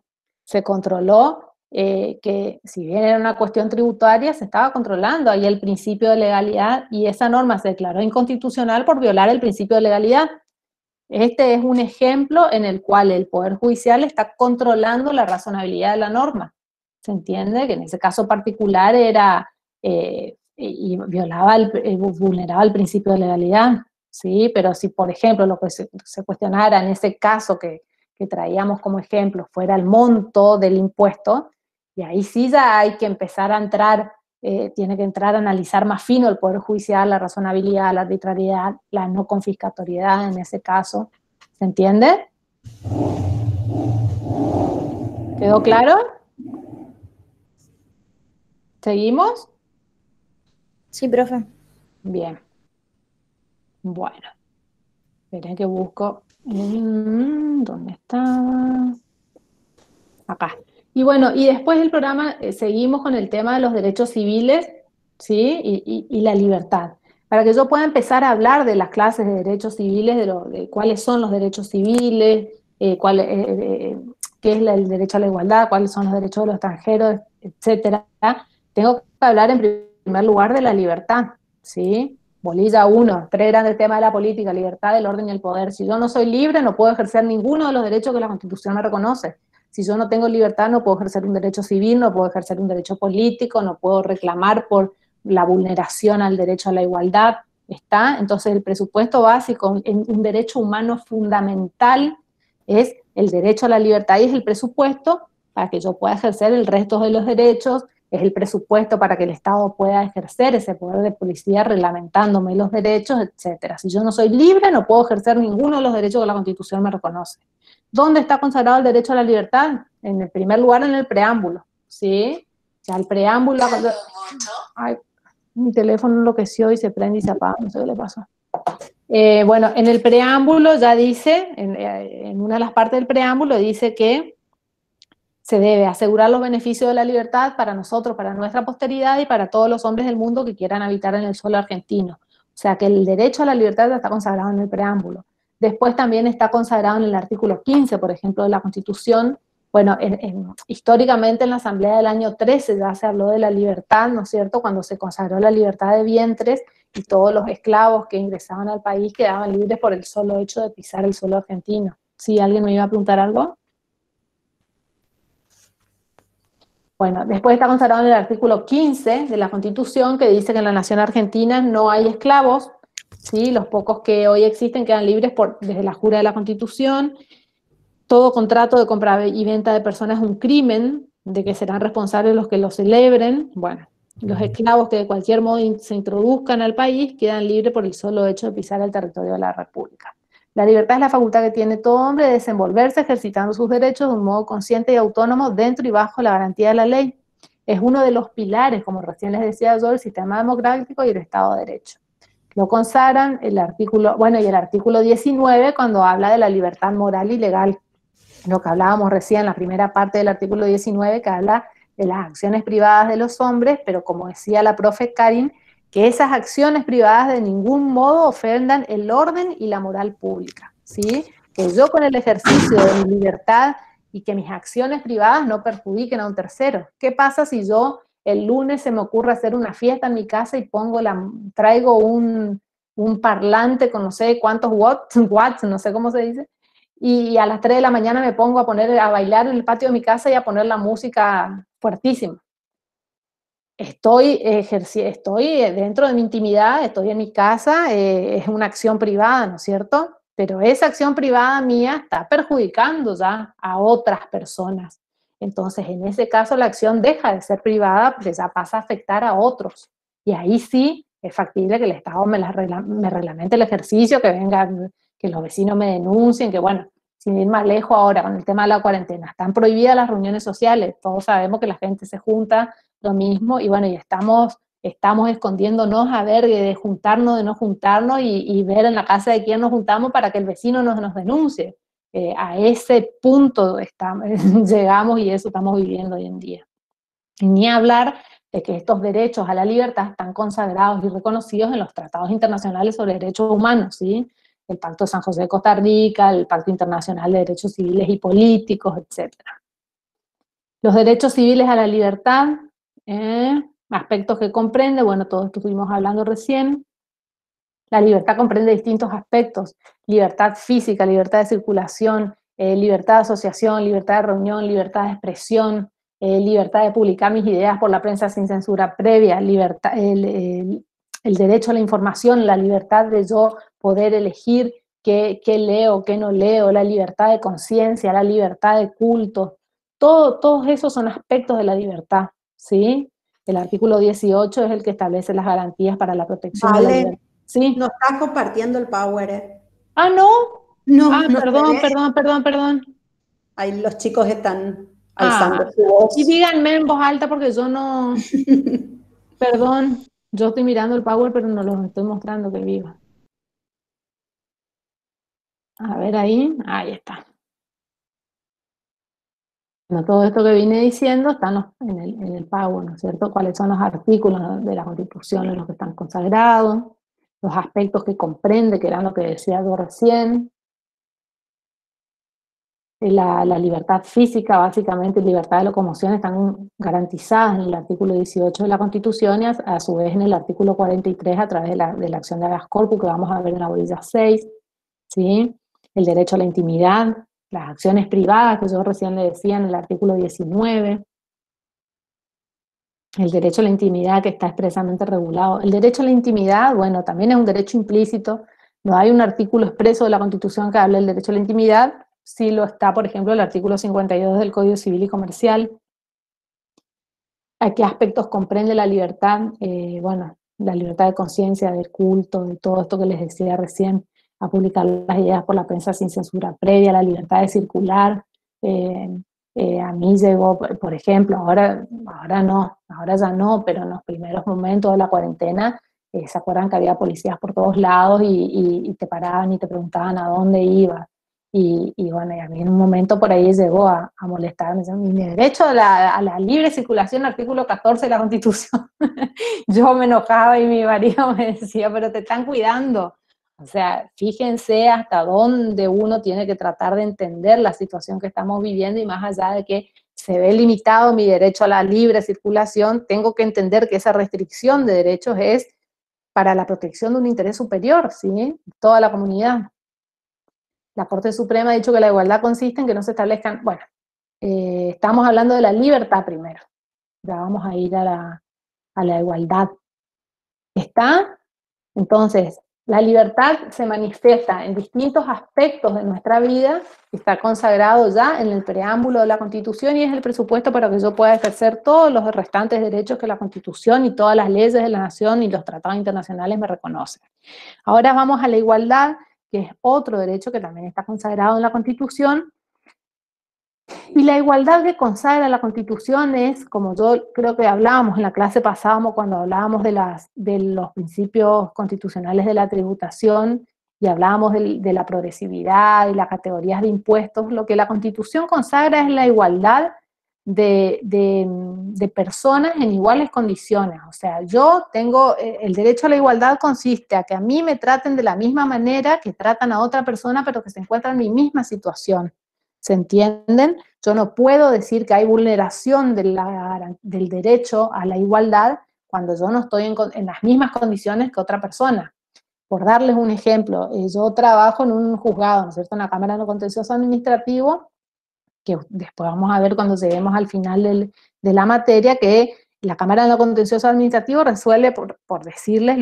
Se controló que si bien era una cuestión tributaria, se estaba controlando ahí el principio de legalidad y esa norma se declaró inconstitucional por violar el principio de legalidad. Este es un ejemplo en el cual el Poder Judicial está controlando la razonabilidad de la norma. ¿Se entiende? Que en ese caso particular era y vulneraba el principio de legalidad, ¿sí? Pero si, por ejemplo, lo que se cuestionara en ese caso que traíamos como ejemplo fuera el monto del impuesto, y ahí sí ya hay que empezar a entrar, tiene que entrar a analizar más fino el Poder Judicial, la razonabilidad, la arbitrariedad, la no confiscatoriedad en ese caso. ¿Se entiende? ¿Quedó claro? ¿Seguimos? Sí, profe. Bien. Bueno. Esperen que busco. ¿Dónde está? Acá. Y bueno, y después del programa seguimos con el tema de los derechos civiles, ¿sí? Y la libertad. Para que yo pueda empezar a hablar de las clases de derechos civiles, de cuáles son los derechos civiles, qué es el derecho a la igualdad, cuáles son los derechos de los extranjeros, etcétera, tengo que hablar en primer lugar de la libertad, ¿sí? Bolilla 1, 3 grandes temas de la política: libertad, el orden y el poder. Si yo no soy libre, no puedo ejercer ninguno de los derechos que la Constitución me reconoce. Si yo no tengo libertad, no puedo ejercer un derecho civil, no puedo ejercer un derecho político, no puedo reclamar por la vulneración al derecho a la igualdad. ¿Está? Entonces el presupuesto básico, un derecho humano fundamental, es el derecho a la libertad y es el presupuesto para que yo pueda ejercer el resto de los derechos, es el presupuesto para que el Estado pueda ejercer ese poder de policía reglamentándome los derechos, etc. Si yo no soy libre, no puedo ejercer ninguno de los derechos que la Constitución me reconoce. ¿Dónde está consagrado el derecho a la libertad? En el primer lugar, en el preámbulo, ¿sí? O sea, el preámbulo... Ay, mi teléfono enloqueció y se prende y se apaga, no sé qué le pasó. Bueno, en el preámbulo ya dice, en una de las partes del preámbulo dice que se debe asegurar los beneficios de la libertad para nosotros, para nuestra posteridad y para todos los hombres del mundo que quieran habitar en el suelo argentino. O sea que el derecho a la libertad ya está consagrado en el preámbulo. Después también está consagrado en el artículo 15, por ejemplo, de la Constitución. Bueno, históricamente en la Asamblea del año 13 ya se habló de la libertad, ¿no es cierto?, cuando se consagró la libertad de vientres y todos los esclavos que ingresaban al país quedaban libres por el solo hecho de pisar el suelo argentino. ¿Sí? ¿Alguien me iba a preguntar algo? Bueno, después está consagrado en el artículo 15 de la Constitución, que dice que en la nación argentina no hay esclavos, ¿sí? Los pocos que hoy existen quedan libres desde la jura de la Constitución. Todo contrato de compra y venta de personas es un crimen, de que serán responsables los que lo celebren. Bueno, los esclavos que de cualquier modo se introduzcan al país quedan libres por el solo hecho de pisar el territorio de la República. La libertad es la facultad que tiene todo hombre de desenvolverse ejercitando sus derechos de un modo consciente y autónomo dentro y bajo la garantía de la ley. Es uno de los pilares, como recién les decía yo, del sistema democrático y el Estado de Derecho. Lo consagran el artículo, bueno, y el artículo 19 cuando habla de la libertad moral y legal. Lo que hablábamos recién, la primera parte del artículo 19, que habla de las acciones privadas de los hombres, pero como decía la profe Karin, que esas acciones privadas de ningún modo ofendan el orden y la moral pública, ¿sí? Que yo con el ejercicio de mi libertad y que mis acciones privadas no perjudiquen a un tercero. ¿Qué pasa si yo el lunes se me ocurre hacer una fiesta en mi casa y traigo un parlante con no sé cuántos watts, no sé cómo se dice, y a las 3 de la mañana me pongo a bailar en el patio de mi casa y a poner la música fuertísima? Estoy dentro de mi intimidad, estoy en mi casa, es una acción privada, ¿no es cierto? Pero esa acción privada mía está perjudicando ya a otras personas. Entonces, en ese caso, la acción deja de ser privada, porque ya pasa a afectar a otros. Y ahí sí es factible que el Estado me reglamente el ejercicio, que vengan, que los vecinos me denuncien, que bueno, sin ir más lejos ahora con el tema de la cuarentena, están prohibidas las reuniones sociales. Todos sabemos que la gente se junta lo mismo, y bueno, y estamos escondiéndonos a ver de juntarnos, de no juntarnos, y ver en la casa de quién nos juntamos para que el vecino nos denuncie. A ese punto llegamos, y eso estamos viviendo hoy en día. Y ni hablar de que estos derechos a la libertad están consagrados y reconocidos en los tratados internacionales sobre derechos humanos, ¿sí? El Pacto de San José de Costa Rica, el Pacto Internacional de Derechos Civiles y Políticos, etc. Los derechos civiles a la libertad, aspectos que comprende, bueno, todo esto estuvimos hablando recién. La libertad comprende distintos aspectos: libertad física, libertad de circulación, libertad de asociación, libertad de reunión, libertad de expresión, libertad de publicar mis ideas por la prensa sin censura previa, el derecho a la información, la libertad de yo poder elegir qué leo, qué no leo, la libertad de conciencia, la libertad de culto. Todos esos son aspectos de la libertad, ¿sí? El artículo 18 es el que establece las garantías para la protección de la libertad. ¿Sí? No estás compartiendo el power. Ah, ¿no? No, no Perdón. Ahí los chicos están alzando su voz. Y díganme en voz alta porque yo no... Perdón, yo estoy mirando el power, pero no los estoy mostrando que viva. A ver ahí está. Bueno, todo esto que vine diciendo está en el power, ¿no es cierto? Cuáles son los artículos de la Constitución en los que están consagrados, los aspectos que comprende, que era lo que decía yo recién. La libertad física, básicamente, y libertad de locomoción están garantizadas en el artículo 18 de la Constitución, y a su vez en el artículo 43 a través de la acción de habeas corpus, que vamos a ver en la bolilla 6, ¿sí? El derecho a la intimidad, las acciones privadas, que yo recién le decía en el artículo 19, el derecho a la intimidad, que está expresamente regulado. El derecho a la intimidad, bueno, también es un derecho implícito. No hay un artículo expreso de la Constitución que hable del derecho a la intimidad. Sí lo está, por ejemplo, el artículo 52 del Código Civil y Comercial. ¿A qué aspectos comprende la libertad? Bueno, la libertad de conciencia, del culto, de todo esto que les decía recién, a publicar las ideas por la prensa sin censura previa, la libertad de circular. A mí llegó, por ejemplo, ahora ya no, pero en los primeros momentos de la cuarentena, ¿se acuerdan que había policías por todos lados y te paraban y te preguntaban a dónde ibas? Y bueno, y a mí en un momento por ahí llegó a molestarme, mi derecho a la libre circulación, artículo 14 de la Constitución. Yo me enojaba y mi marido me decía, pero te están cuidando. O sea, fíjense hasta dónde uno tiene que tratar de entender la situación que estamos viviendo, y más allá de que se ve limitado mi derecho a la libre circulación, tengo que entender que esa restricción de derechos es para la protección de un interés superior, ¿sí? Toda la comunidad. La Corte Suprema ha dicho que la igualdad consiste en que no se establezcan, bueno, estamos hablando de la libertad primero, ya vamos a ir a la igualdad. ¿Está? Entonces, la libertad se manifiesta en distintos aspectos de nuestra vida, está consagrado ya en el preámbulo de la Constitución, y es el presupuesto para que yo pueda ejercer todos los restantes derechos que la Constitución y todas las leyes de la nación y los tratados internacionales me reconocen. Ahora vamos a la igualdad, que es otro derecho que también está consagrado en la Constitución. Y la igualdad que consagra la Constitución es, como yo creo que hablábamos en la clase pasada, cuando hablábamos de los principios constitucionales de la tributación, y hablábamos de la progresividad y las categorías de impuestos, lo que la Constitución consagra es la igualdad de personas en iguales condiciones. O sea, yo tengo, el derecho a la igualdad consiste a que a mí me traten de la misma manera que tratan a otra persona, pero que se encuentran en mi misma situación. ¿Se entienden? Yo no puedo decir que hay vulneración del derecho a la igualdad cuando yo no estoy en las mismas condiciones que otra persona. Por darles un ejemplo, yo trabajo en un juzgado, ¿no es cierto?, en la Cámara de lo Contencioso Administrativo, que después vamos a ver cuando lleguemos al final de la materia, que la Cámara de lo Contencioso Administrativo resuelve, por decirles,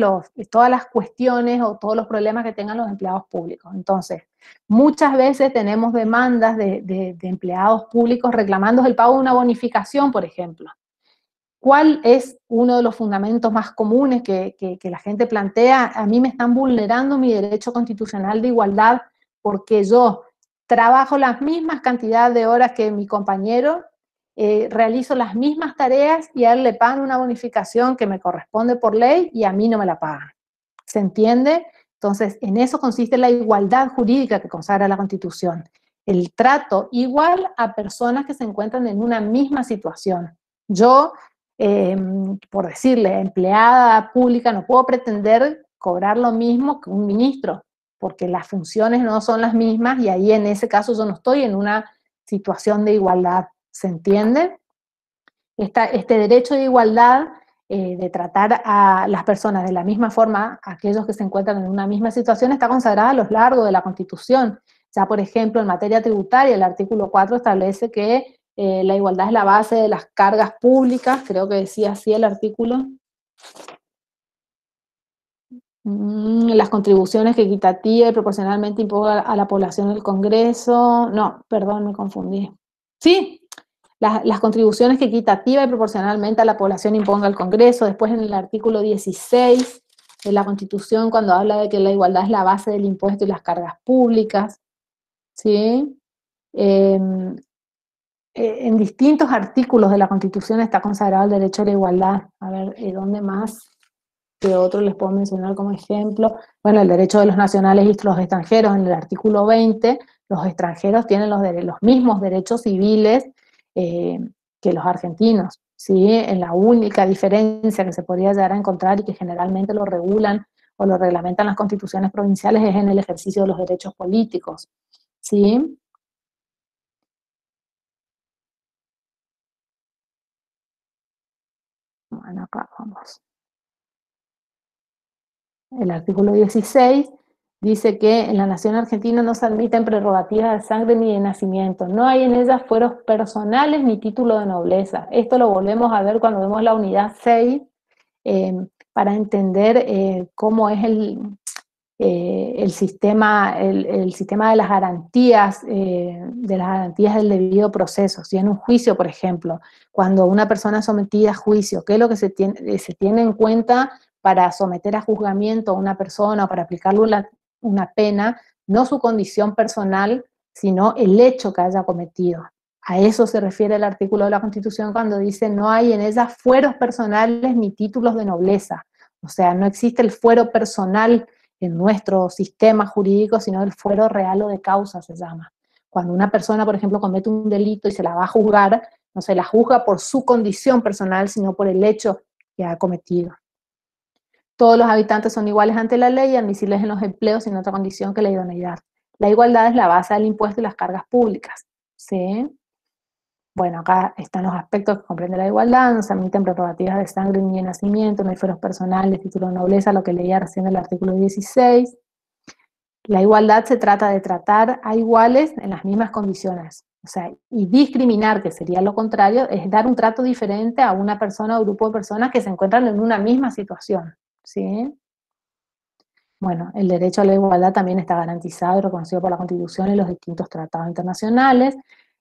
todas las cuestiones o todos los problemas que tengan los empleados públicos. Entonces, muchas veces tenemos demandas de empleados públicos reclamando el pago de una bonificación, por ejemplo. ¿Cuál es uno de los fundamentos más comunes que la gente plantea? A mí me están vulnerando mi derecho constitucional de igualdad porque yo trabajo las mismas cantidades de horas que mi compañero, realizo las mismas tareas y a él le pagan una bonificación que me corresponde por ley y a mí no me la pagan. ¿Se entiende? Entonces, en eso consiste la igualdad jurídica que consagra la Constitución. El trato igual a personas que se encuentran en una misma situación. Yo, por decirle, empleada pública, no puedo pretender cobrar lo mismo que un ministro, porque las funciones no son las mismas y ahí en ese caso yo no estoy en una situación de igualdad. ¿Se entiende? Este derecho de igualdad, de tratar a las personas de la misma forma, aquellos que se encuentran en una misma situación, está consagrada a lo largo de la Constitución. Ya, por ejemplo, en materia tributaria, el artículo 4 establece que la igualdad es la base de las cargas públicas, creo que decía así el artículo. Las contribuciones que equitativa y proporcionalmente imponga a la población del Congreso. No, perdón, me confundí. Sí, las contribuciones que equitativa y proporcionalmente a la población imponga el Congreso. Después en el artículo 16 de la Constitución, cuando habla de que la igualdad es la base del impuesto y las cargas públicas. ¿Sí? En distintos artículos de la Constitución está consagrado el derecho a la igualdad. A ver, ¿dónde más? ¿Qué otro les puedo mencionar como ejemplo? Bueno, el derecho de los nacionales y los extranjeros, en el artículo 20, los extranjeros tienen los mismos derechos civiles que los argentinos, ¿sí? En la única diferencia que se podría llegar a encontrar y que generalmente lo regulan o lo reglamentan las constituciones provinciales es en el ejercicio de los derechos políticos, ¿sí? Bueno, acá vamos. El artículo 16 dice que en la nación argentina no se admiten prerrogativas de sangre ni de nacimiento. No hay en ellas fueros personales ni título de nobleza. Esto lo volvemos a ver cuando vemos la unidad 6, para entender cómo es el sistema de las garantías del debido proceso. Si en un juicio, por ejemplo, cuando una persona es sometida a juicio, ¿qué es lo que se tiene en cuenta para someter a juzgamiento a una persona o para aplicarle una pena? No su condición personal, sino el hecho que haya cometido. A eso se refiere el artículo de la Constitución cuando dice no hay en ellas fueros personales ni títulos de nobleza. O sea, no existe el fuero personal en nuestro sistema jurídico, sino el fuero real o de causa se llama. Cuando una persona, por ejemplo, comete un delito y se la va a juzgar, no se la juzga por su condición personal, sino por el hecho que ha cometido. Todos los habitantes son iguales ante la ley y admisibles en los empleos sin otra condición que la idoneidad. La igualdad es la base del impuesto y las cargas públicas. ¿Sí? Bueno, acá están los aspectos que comprende la igualdad, no se admiten prerrogativas de sangre ni de nacimiento, no hay fueros personales, título de nobleza, lo que leía recién el artículo 16. La igualdad se trata de tratar a iguales en las mismas condiciones. O sea, y discriminar, que sería lo contrario, es dar un trato diferente a una persona o grupo de personas que se encuentran en una misma situación. ¿Sí? Bueno, el derecho a la igualdad también está garantizado y reconocido por la Constitución y los distintos tratados internacionales.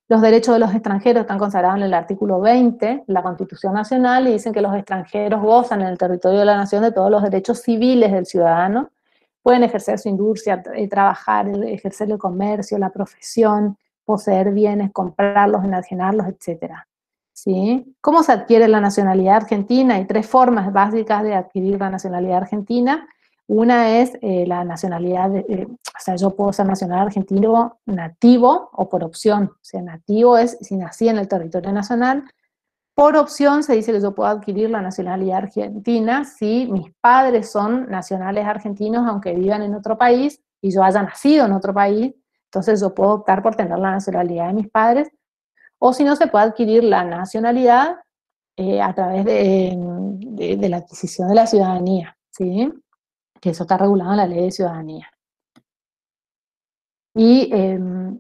Los derechos de los extranjeros están consagrados en el artículo 20 de la Constitución Nacional y dicen que los extranjeros gozan en el territorio de la nación de todos los derechos civiles del ciudadano, pueden ejercer su industria, trabajar, ejercer el comercio, la profesión, poseer bienes, comprarlos, enajenarlos, etc. ¿Sí? ¿Cómo se adquiere la nacionalidad argentina? Hay 3 formas básicas de adquirir la nacionalidad argentina. Una es la nacionalidad, o sea, yo puedo ser nacional argentino nativo o por opción. O sea, nativo es si nací en el territorio nacional. Por opción se dice que yo puedo adquirir la nacionalidad argentina si mis padres son nacionales argentinos aunque vivan en otro país y yo haya nacido en otro país, entonces yo puedo optar por tener la nacionalidad de mis padres, o si no se puede adquirir la nacionalidad a través de la adquisición de la ciudadanía, ¿sí? Que eso está regulado en la ley de ciudadanía. Y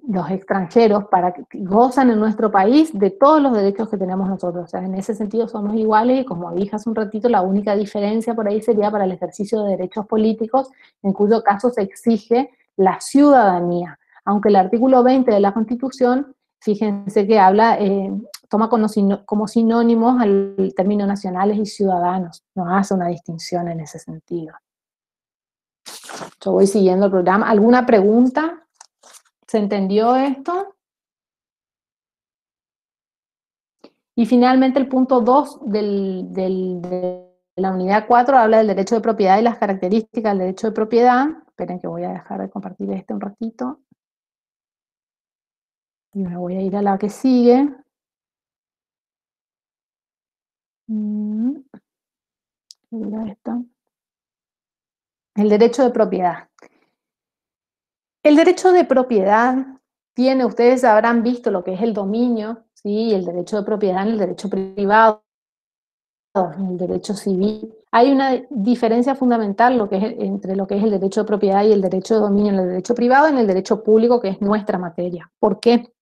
los extranjeros gozan en nuestro país de todos los derechos que tenemos nosotros. O sea, en ese sentido somos iguales y como dije hace un ratito, la única diferencia por ahí sería para el ejercicio de derechos políticos, en cuyo caso se exige la ciudadanía. Aunque el artículo 20 de la Constitución, fíjense que habla, toma como sinónimos al término nacionales y ciudadanos, no hace una distinción en ese sentido. Yo voy siguiendo el programa. ¿Alguna pregunta? ¿Se entendió esto? Y finalmente el punto 2 de la unidad 4 habla del derecho de propiedad y las características del derecho de propiedad. Esperen que voy a dejar de compartir un ratito. Y me voy a ir a la que sigue. Esta. El derecho de propiedad. El derecho de propiedad ustedes habrán visto lo que es el dominio, ¿sí? El derecho de propiedad en el derecho privado, en el derecho civil. Hay una diferencia fundamental entre lo que es el derecho de propiedad y el derecho de dominio en el derecho privado y en el derecho público, que es nuestra materia. ¿Por qué?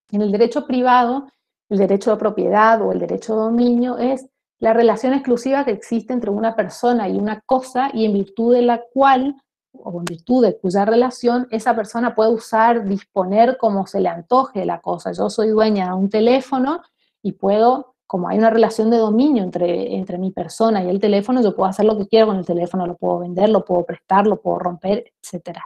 En el derecho privado, el derecho de propiedad o el derecho de dominio es la relación exclusiva que existe entre una persona y una cosa y en virtud de la cual, o en virtud de cuya relación, esa persona puede usar, disponer como se le antoje de la cosa. Yo soy dueña de un teléfono y puedo, como hay una relación de dominio entre mi persona y el teléfono, yo puedo hacer lo que quiero con el teléfono, lo puedo vender, lo puedo prestar, lo puedo romper, etc.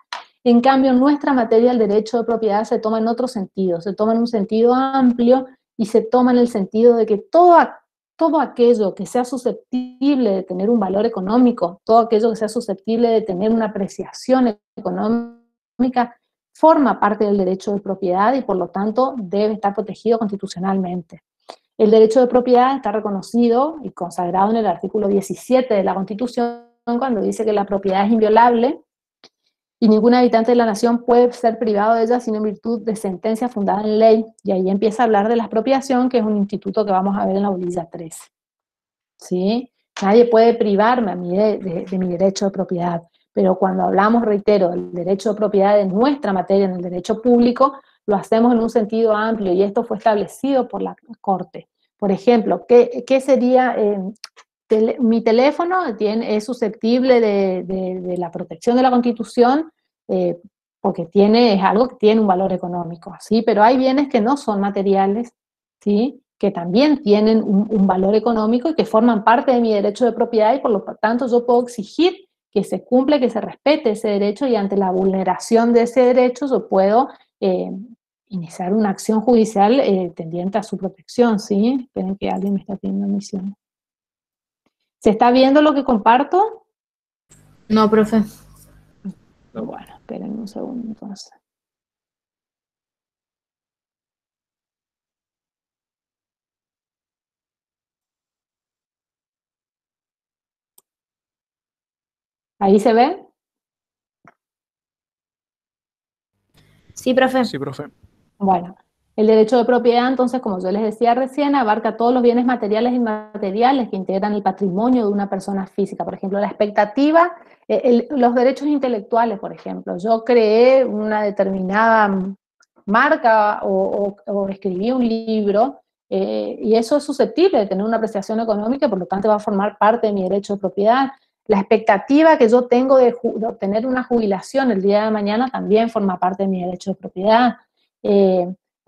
En cambio, en nuestra materia, el derecho de propiedad se toma en otro sentido, se toma en un sentido amplio y se toma en el sentido de que todo aquello que sea susceptible de tener un valor económico, todo aquello que sea susceptible de tener una apreciación económica, forma parte del derecho de propiedad y por lo tanto debe estar protegido constitucionalmente. El derecho de propiedad está reconocido y consagrado en el artículo 17 de la Constitución cuando dice que la propiedad es inviolable y ningún habitante de la nación puede ser privado de ella sino en virtud de sentencia fundada en ley. Y ahí empieza a hablar de la expropiación, que es un instituto que vamos a ver en la bolilla 3. ¿Sí? Nadie puede privarme a mí de mi derecho de propiedad, pero cuando hablamos, reitero, del derecho de propiedad de nuestra materia en el derecho público, lo hacemos en un sentido amplio y esto fue establecido por la Corte. Por ejemplo, ¿qué sería? Mi teléfono es susceptible de la protección de la Constitución porque es algo que tiene un valor económico, ¿sí? Pero hay bienes que no son materiales, ¿sí? Que también tienen un valor económico y que forman parte de mi derecho de propiedad y por lo tanto yo puedo exigir que se cumpla, que se respete ese derecho y ante la vulneración de ese derecho yo puedo iniciar una acción judicial tendiente a su protección, ¿sí? Esperen que alguien me está pidiendo misión. ¿Se está viendo lo que comparto? No, profe. Bueno, esperen un segundo entonces. ¿Ahí se ve? Sí, profe. Sí, profe. Bueno, el derecho de propiedad, entonces, como yo les decía recién, abarca todos los bienes materiales e inmateriales que integran el patrimonio de una persona física. Por ejemplo, la expectativa, los derechos intelectuales, por ejemplo. Yo creé una determinada marca o escribí un libro y eso es susceptible de tener una apreciación económica y por lo tanto va a formar parte de mi derecho de propiedad. La expectativa que yo tengo de obtener una jubilación el día de mañana también forma parte de mi derecho de propiedad.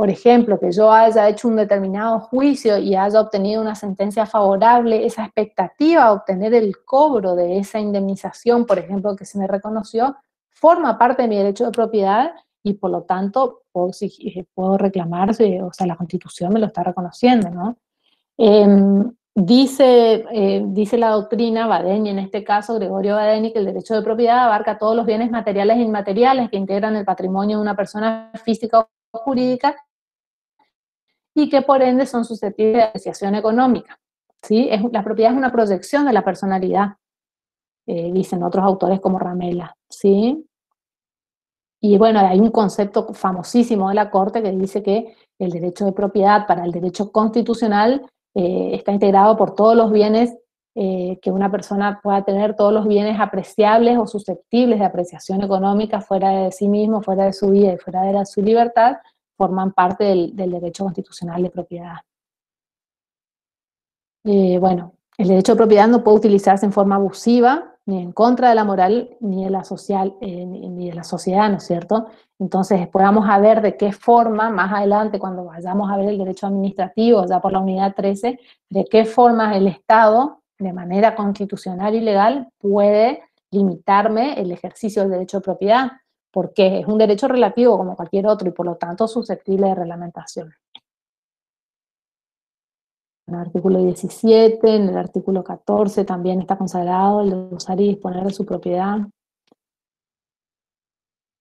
por ejemplo, que yo haya hecho un determinado juicio y haya obtenido una sentencia favorable, esa expectativa de obtener el cobro de esa indemnización, por ejemplo, que se me reconoció, forma parte de mi derecho de propiedad y por lo tanto puedo reclamar, o sea, la Constitución me lo está reconociendo, ¿no? Dice la doctrina Badeni, en este caso Gregorio Badeni, que el derecho de propiedad abarca todos los bienes materiales e inmateriales que integran el patrimonio de una persona física o jurídica y que por ende son susceptibles de apreciación económica. ¿Sí? La propiedad es una proyección de la personalidad, dicen otros autores como Ramela. ¿Sí? Y bueno, hay un concepto famosísimo de la Corte que dice que el derecho de propiedad para el derecho constitucional está integrado por todos los bienes que una persona pueda tener, todos los bienes apreciables o susceptibles de apreciación económica fuera de sí mismo, fuera de su vida y fuera de su libertad, forman parte del derecho constitucional de propiedad. Bueno, el derecho de propiedad no puede utilizarse en forma abusiva, ni en contra de la moral, ni de la ni de la sociedad, ¿no es cierto? Entonces, después vamos a ver de qué forma, más adelante, cuando vayamos a ver el derecho administrativo, ya por la unidad 13, de qué forma el Estado, de manera constitucional y legal, puede limitarme el ejercicio del derecho de propiedad, porque es un derecho relativo como cualquier otro y por lo tanto susceptible de reglamentación. En el artículo 17, en el artículo 14 también está consagrado el de usar y disponer de su propiedad.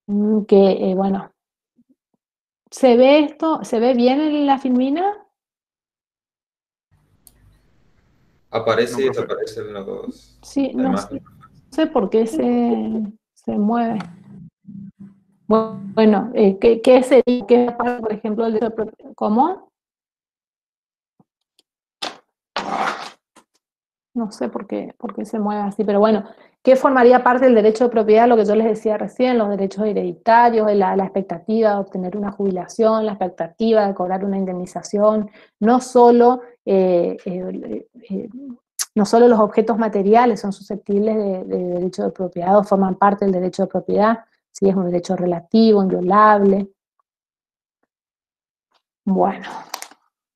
Bueno, ¿se ve esto? ¿Se ve bien en la filmina? Aparece y desaparece en los... Sí, no sé por qué se mueve. Bueno, ¿qué sería? ¿Qué pasa, por ejemplo, el derecho de propiedad? ¿Cómo? No sé por qué se mueve así, pero bueno, ¿qué formaría parte del derecho de propiedad? Lo que yo les decía recién, los derechos hereditarios, la expectativa de obtener una jubilación, la expectativa de cobrar una indemnización, no solo, no solo los objetos materiales son susceptibles de derecho de propiedad o forman parte del derecho de propiedad, si es un derecho relativo, inviolable. Bueno,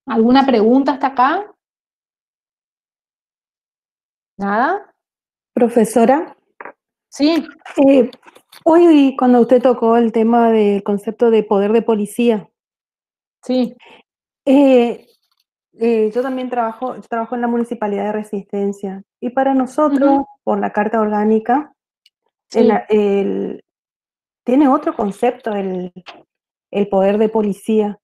¿alguna pregunta hasta acá? ¿Nada? Profesora. Sí. Hoy cuando usted tocó el tema del concepto de poder de policía. Sí. Yo también trabajo en la Municipalidad de Resistencia. Y para nosotros, por la Carta Orgánica, sí. tiene otro concepto el poder de policía.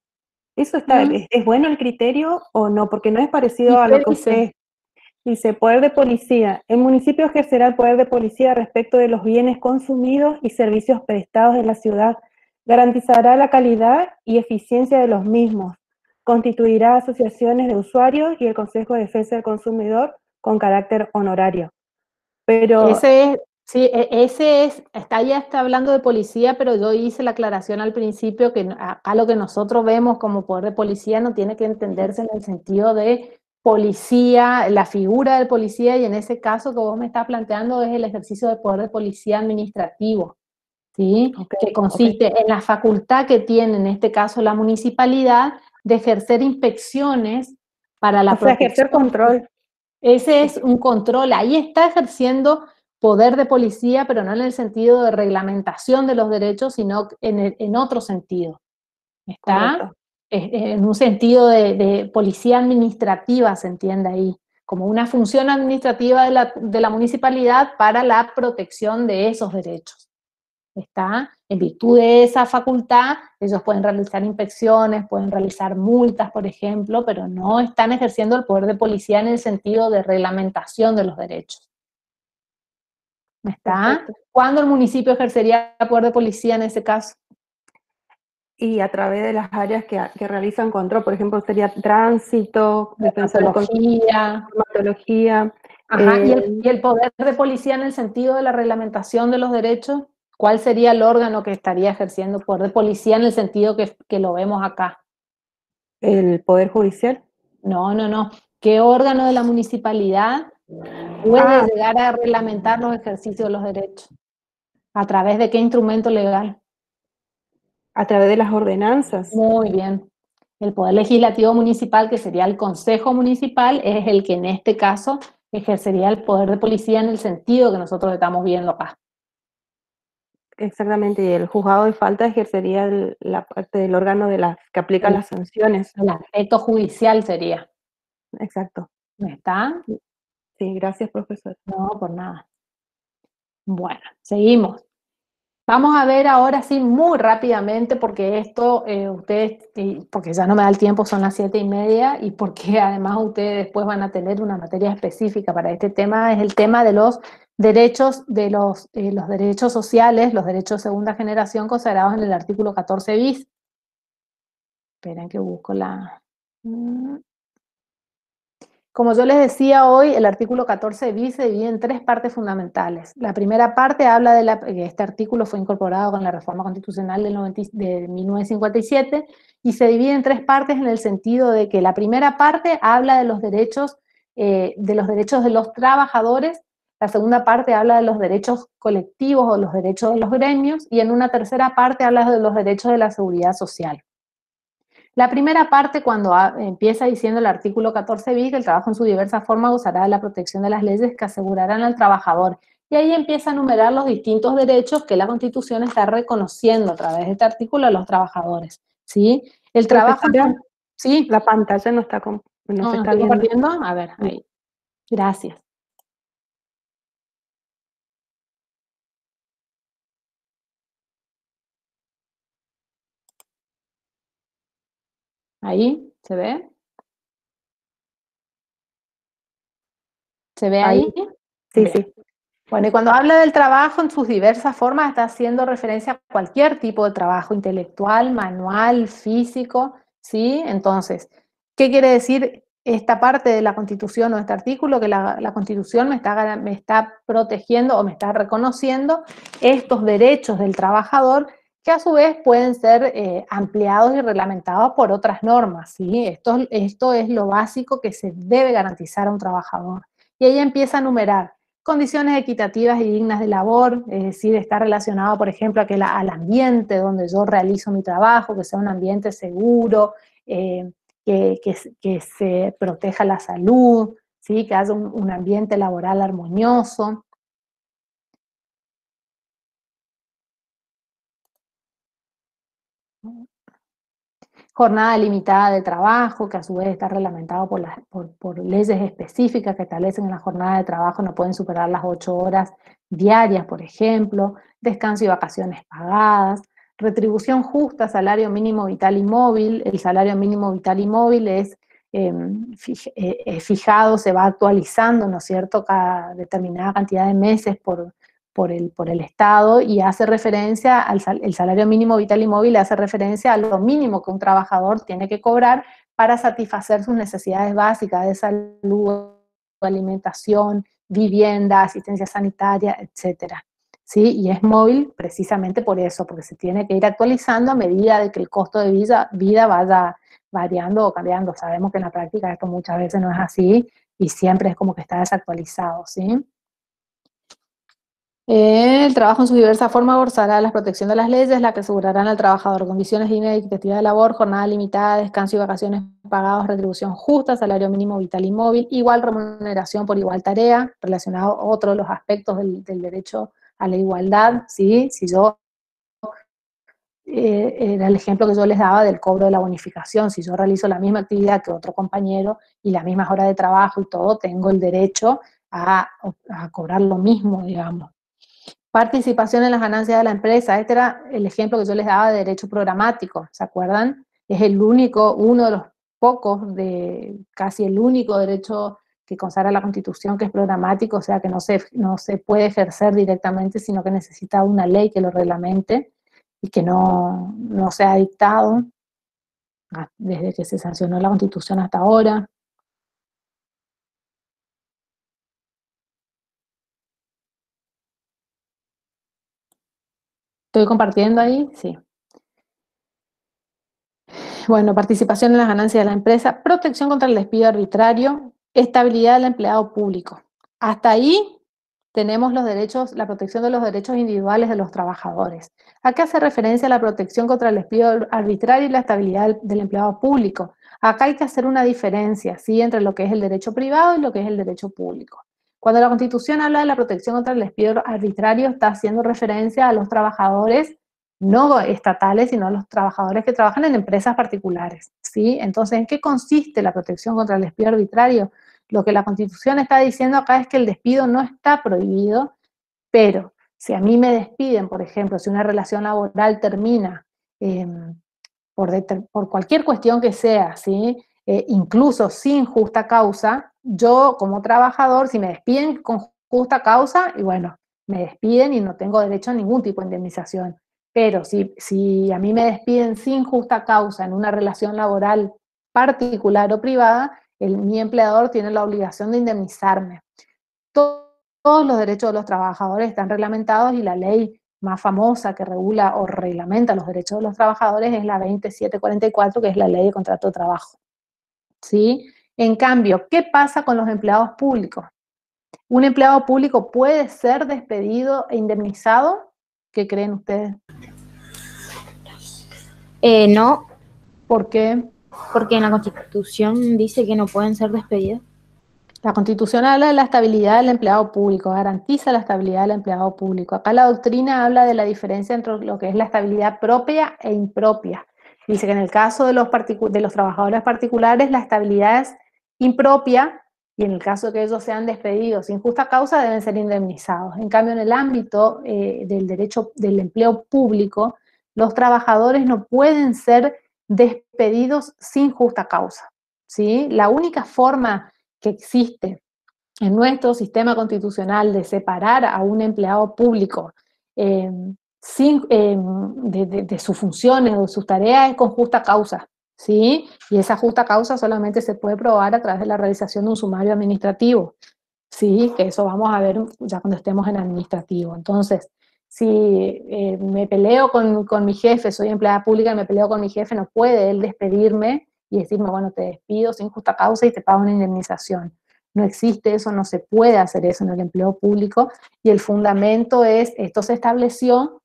¿Eso es bueno el criterio o no? Porque no es parecido a lo que usted dice. Poder de policía. El municipio ejercerá el poder de policía respecto de los bienes consumidos y servicios prestados en la ciudad. Garantizará la calidad y eficiencia de los mismos. Constituirá asociaciones de usuarios y el Consejo de Defensa del Consumidor con carácter honorario. Pero ya está hablando de policía, pero yo hice la aclaración al principio que acá lo que nosotros vemos como poder de policía no tiene que entenderse en el sentido de policía, la figura del policía, y en ese caso que vos me estás planteando es el ejercicio del poder de policía administrativo, ¿sí? Que consiste en la facultad que tiene, en este caso la municipalidad, de ejercer inspecciones para la protección. Ejercer control. Ese es un control, ahí está ejerciendo poder de policía, pero no en el sentido de reglamentación de los derechos, sino en otro sentido. ¿Está? En un sentido de policía administrativa, se entiende ahí, como una función administrativa de la municipalidad para la protección de esos derechos. ¿Está? En virtud de esa facultad, ellos pueden realizar inspecciones, pueden realizar multas, por ejemplo, pero no están ejerciendo el poder de policía en el sentido de reglamentación de los derechos. ¿Está? ¿Cuándo el municipio ejercería el poder de policía en ese caso? Y a través de las áreas que realizan control, por ejemplo, sería tránsito, defensa de climatología. Ajá, ¿y el poder de policía en el sentido de la reglamentación de los derechos? ¿Cuál sería el órgano que estaría ejerciendo poder de policía en el sentido que lo vemos acá? ¿El Poder Judicial? No. ¿Qué órgano de la municipalidad puede llegar a reglamentar los ejercicios de los derechos? ¿A través de qué instrumento legal? A través de las ordenanzas. Muy bien, El poder legislativo municipal, que sería el consejo municipal, es el que en este caso ejercería el poder de policía en el sentido que nosotros estamos viendo acá. Exactamente, y el juzgado de falta ejercería la parte del órgano que aplica las sanciones. El aspecto judicial sería. Exacto. ¿Me está? Sí, gracias, profesor. No, por nada. Bueno, seguimos. Vamos a ver ahora sí muy rápidamente, porque esto, porque ya no me da el tiempo, son las 7:30, y porque además ustedes después van a tener una materia específica para este tema, es el tema de los derechos, los derechos sociales, los derechos de segunda generación consagrados en el artículo 14 bis. Esperen que busco la... Como yo les decía hoy, el artículo 14 bis se divide en 3 partes fundamentales. La primera parte habla este artículo fue incorporado con la reforma constitucional de 1957 y se divide en 3 partes en el sentido de que la primera parte habla de los derechos de los trabajadores, la segunda parte habla de los derechos colectivos o los derechos de los gremios, y en una tercera parte habla de los derechos de la seguridad social. La primera parte, cuando empieza diciendo el artículo 14 bis, que el trabajo en su diversa forma gozará de la protección de las leyes que asegurarán al trabajador. Y ahí empieza a enumerar los distintos derechos que la Constitución está reconociendo a través de este artículo a los trabajadores. ¿Sí? El trabajo... ¿Sí? La pantalla no está, no se está ¿estoy viendo. compartiendo? A ver, ahí. Gracias. Ahí, ¿se ve? ¿Se ve ahí? Sí, Bien. sí. Bueno, y cuando habla del trabajo en sus diversas formas, está haciendo referencia a cualquier tipo de trabajo, intelectual, manual, físico, ¿sí? Entonces, ¿qué quiere decir esta parte de la Constitución o este artículo? Que la Constitución me está protegiendo o me está reconociendo estos derechos del trabajador, que a su vez pueden ser ampliados y reglamentados por otras normas, ¿sí? Esto es lo básico que se debe garantizar a un trabajador. Y ella empieza a enumerar condiciones equitativas y dignas de labor, es decir, está relacionado, por ejemplo, al ambiente donde yo realizo mi trabajo, que sea un ambiente seguro, que se proteja la salud, ¿sí? Que haya un ambiente laboral armonioso. Jornada limitada de trabajo, que a su vez está reglamentado por leyes específicas que establecen que la jornada de trabajo no pueden superar las 8 horas diarias, por ejemplo, descanso y vacaciones pagadas, retribución justa, salario mínimo vital y móvil. El salario mínimo vital y móvil es fijado, se va actualizando, ¿no es cierto?, cada determinada cantidad de meses por el Estado, y hace referencia el salario mínimo vital y móvil, hace referencia a lo mínimo que un trabajador tiene que cobrar para satisfacer sus necesidades básicas de salud, alimentación, vivienda, asistencia sanitaria, etcétera. ¿Sí? Y es móvil precisamente por eso, porque se tiene que ir actualizando a medida de que el costo de vida vaya variando o cambiando. Sabemos que en la práctica esto muchas veces no es así y siempre es como que está desactualizado, ¿sí? El trabajo en su diversa forma gozará la protección de las leyes, la que asegurarán al trabajador condiciones dignas y equitativas de labor, jornada limitada, descanso y vacaciones pagados, retribución justa, salario mínimo vital y móvil, igual remuneración por igual tarea, relacionado a otro de los aspectos del derecho a la igualdad, ¿sí? Si yo, era el ejemplo que yo les daba del cobro de la bonificación, si yo realizo la misma actividad que otro compañero y las mismas horas de trabajo y todo, tengo el derecho a cobrar lo mismo, digamos. Participación en las ganancias de la empresa. Este era el ejemplo que yo les daba de derecho programático, ¿se acuerdan? Es uno de los pocos, casi el único derecho que consagra la Constitución que es programático, o sea que no se puede ejercer directamente, sino que necesita una ley que lo reglamente y que no se ha dictado desde que se sancionó la Constitución hasta ahora. ¿Estoy compartiendo ahí? Sí. Bueno, participación en las ganancias de la empresa, protección contra el despido arbitrario, estabilidad del empleado público. Hasta ahí tenemos los derechos, la protección de los derechos individuales de los trabajadores. Acá hace referencia a la protección contra el despido arbitrario y la estabilidad del empleado público. Acá hay que hacer una diferencia, ¿sí?, entre lo que es el derecho privado y lo que es el derecho público. Cuando la Constitución habla de la protección contra el despido arbitrario, está haciendo referencia a los trabajadores no estatales, sino a los trabajadores que trabajan en empresas particulares, ¿sí? Entonces, ¿en qué consiste la protección contra el despido arbitrario? Lo que la Constitución está diciendo acá es que el despido no está prohibido, pero si a mí me despiden, por ejemplo, si una relación laboral termina eh, por cualquier cuestión que sea, ¿sí? Incluso sin justa causa, yo como trabajador, si me despiden con justa causa, y bueno, me despiden y no tengo derecho a ningún tipo de indemnización. Pero si a mí me despiden sin justa causa en una relación laboral particular o privada, mi empleador tiene la obligación de indemnizarme. Todos los derechos de los trabajadores están reglamentados y la ley más famosa que regula o reglamenta los derechos de los trabajadores es la 2744, que es la ley de contrato de trabajo, ¿sí? En cambio, ¿qué pasa con los empleados públicos? ¿Un empleado público puede ser despedido e indemnizado? ¿Qué creen ustedes? No, ¿Por qué? porque en la Constitución dice que no pueden ser despedidos. La Constitución habla de la estabilidad del empleado público, garantiza la estabilidad del empleado público. Acá la doctrina habla de la diferencia entre lo que es la estabilidad propia e impropia. Dice que en el caso de los trabajadores particulares la estabilidad es impropia y en el caso de que ellos sean despedidos sin justa causa deben ser indemnizados. En cambio, en el ámbito del derecho del empleo público, los trabajadores no pueden ser despedidos sin justa causa, ¿sí? La única forma que existe en nuestro sistema constitucional de separar a un empleado público de sus funciones o de sus tareas es con justa causa, ¿sí? Y esa justa causa solamente se puede probar a través de la realización de un sumario administrativo, ¿sí? Que eso vamos a ver ya cuando estemos en administrativo. Entonces, si me peleo con mi jefe, soy empleada pública y me peleo con mi jefe, no puede él despedirme y decirme, bueno, te despido sin justa causa y te pago una indemnización. No existe eso, no se puede hacer eso en el empleo público y el fundamento es, esto se estableció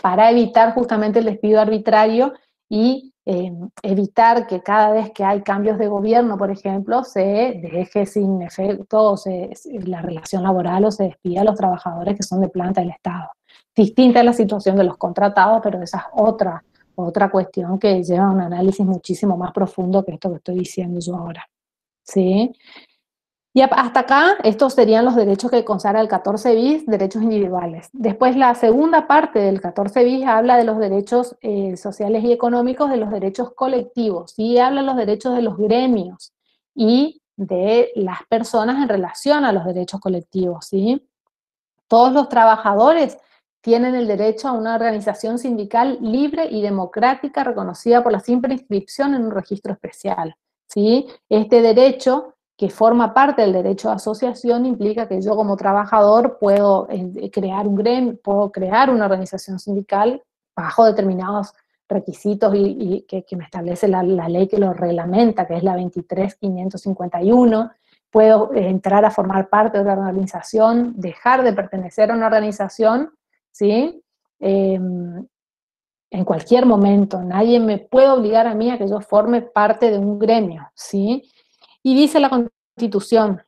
para evitar justamente el despido arbitrario y evitar que cada vez que hay cambios de gobierno, por ejemplo, se deje sin efecto la relación laboral o se despida a los trabajadores que son de planta del Estado. Distinta es la situación de los contratados, pero esa es otra cuestión que lleva a un análisis muchísimo más profundo que esto que estoy diciendo yo ahora, ¿sí? Y hasta acá, estos serían los derechos que consagra el 14 bis, derechos individuales. Después la segunda parte del 14 bis habla de los derechos sociales y económicos, de los derechos colectivos, y habla de los derechos de los gremios y de las personas en relación a los derechos colectivos, ¿sí? Todos los trabajadores tienen el derecho a una organización sindical libre y democrática reconocida por la simple inscripción en un registro especial, ¿sí? Este derecho, que forma parte del derecho de asociación, implica que yo como trabajador puedo crear un gremio, puedo crear una organización sindical bajo determinados requisitos y que me establece la ley que lo reglamenta, que es la 23.551. Puedo entrar a formar parte de una organización, dejar de pertenecer a una organización, ¿sí? En cualquier momento. Nadie me puede obligar a mí a que yo forme parte de un gremio, ¿sí? Y dice la Constitución,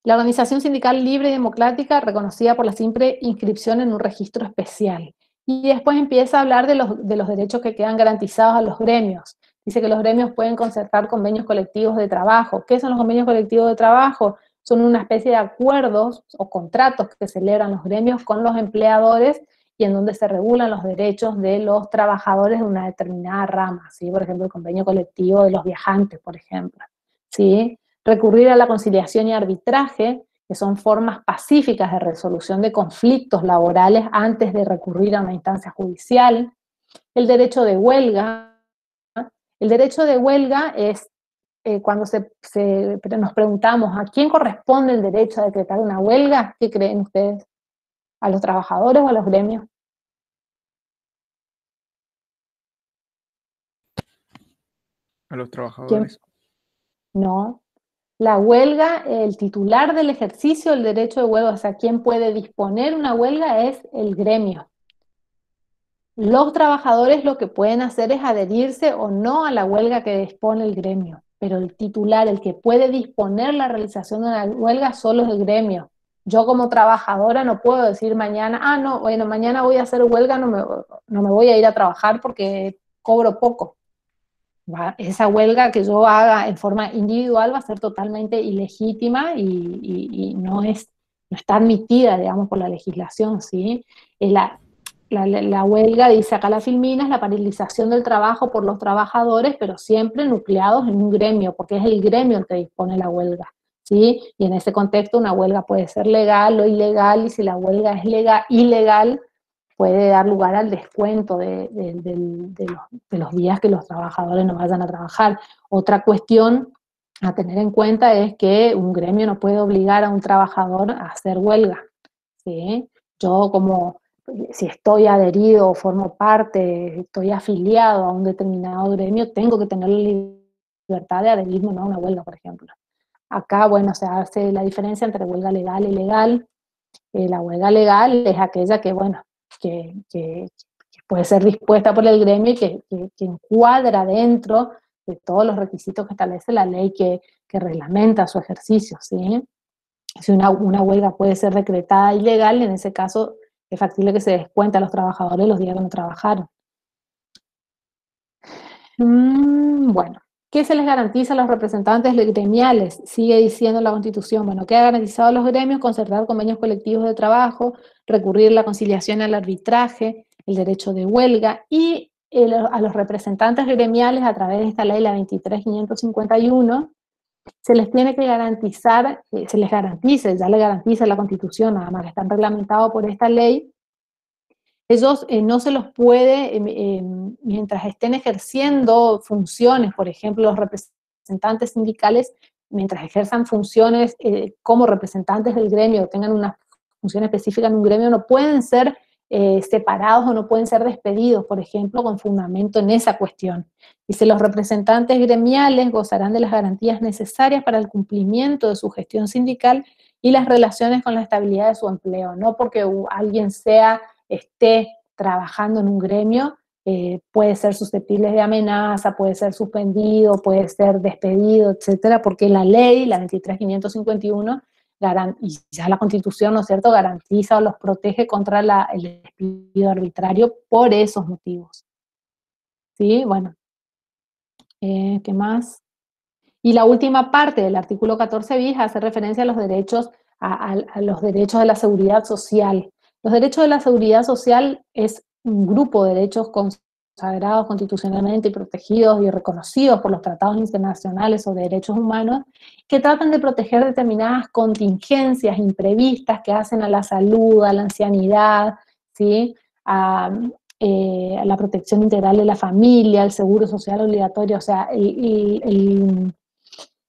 la organización sindical libre y democrática reconocida por la simple inscripción en un registro especial. Y después empieza a hablar de los derechos que quedan garantizados a los gremios. Dice que los gremios pueden concertar convenios colectivos de trabajo. ¿Qué son los convenios colectivos de trabajo? Son una especie de acuerdos o contratos que celebran los gremios con los empleadores y en donde se regulan los derechos de los trabajadores de una determinada rama, ¿sí? Por ejemplo, el convenio colectivo de los viajantes, por ejemplo, ¿sí? Recurrir a la conciliación y arbitraje, que son formas pacíficas de resolución de conflictos laborales antes de recurrir a una instancia judicial. El derecho de huelga. El derecho de huelga es cuando nos preguntamos a quién corresponde el derecho a decretar una huelga. ¿Qué creen ustedes? ¿A los trabajadores o a los gremios? A los trabajadores. ¿Quién? No. La huelga, el titular del ejercicio del derecho de huelga, o sea, quien puede disponer una huelga es el gremio. Los trabajadores lo que pueden hacer es adherirse o no a la huelga que dispone el gremio, pero el titular, el que puede disponer la realización de una huelga, solo es el gremio. Yo como trabajadora no puedo decir mañana, ah, no, bueno, mañana voy a hacer huelga, no me voy a ir a trabajar porque cobro poco. Esa huelga que yo haga en forma individual va a ser totalmente ilegítima y no está admitida, digamos, por la legislación, ¿sí? La huelga, dice acá la Filmina, es la paralización del trabajo por los trabajadores, pero siempre nucleados en un gremio, porque es el gremio el que dispone la huelga, ¿sí? Y en ese contexto una huelga puede ser legal o ilegal, y si la huelga es ilegal, puede dar lugar al descuento de los días que los trabajadores no vayan a trabajar. Otra cuestión a tener en cuenta es que un gremio no puede obligar a un trabajador a hacer huelga, ¿sí? Yo si estoy adherido, formo parte, estoy afiliado a un determinado gremio, tengo que tener la libertad de adherirme, ¿no?, a una huelga, por ejemplo. Acá, bueno, se hace la diferencia entre huelga legal y ilegal. La huelga legal es aquella que, bueno, que puede ser dispuesta por el gremio y que encuadra dentro de todos los requisitos que establece la ley que reglamenta su ejercicio, ¿sí? Si una huelga puede ser decretada ilegal, en ese caso es factible que se descuente a los trabajadores los días que no trabajaron. Bueno, ¿qué se les garantiza a los representantes gremiales? Sigue diciendo la Constitución, bueno, queda garantizado a los gremios concertar convenios colectivos de trabajo, recurrir a la conciliación y al arbitraje, el derecho de huelga, y a los representantes gremiales, a través de esta ley, la 23.551, se les tiene que garantizar, ya le garantiza la Constitución, nada más que están reglamentados por esta ley. Ellos no se los puede, mientras estén ejerciendo funciones, por ejemplo, los representantes sindicales, mientras ejerzan funciones como representantes del gremio, tengan una función específica en un gremio, no pueden ser separados o no pueden ser despedidos, por ejemplo, con fundamento en esa cuestión. Dice, los representantes gremiales gozarán de las garantías necesarias para el cumplimiento de su gestión sindical y las relaciones con la estabilidad de su empleo, no porque alguien esté trabajando en un gremio, puede ser susceptible de amenaza, puede ser suspendido, puede ser despedido, etcétera, porque la ley, la 23.551, y ya la Constitución, ¿no es cierto?, garantiza o los protege contra el despido arbitrario por esos motivos. ¿Sí? Bueno, ¿qué más? Y la última parte del artículo 14 bis hace referencia a los derechos, a los derechos de la seguridad social. Los derechos de la seguridad social es un grupo de derechos consagrados constitucionalmente y protegidos y reconocidos por los tratados internacionales sobre derechos humanos, que tratan de proteger determinadas contingencias imprevistas que hacen a la salud, a la ancianidad, ¿sí?, a la protección integral de la familia, el seguro social obligatorio. O sea,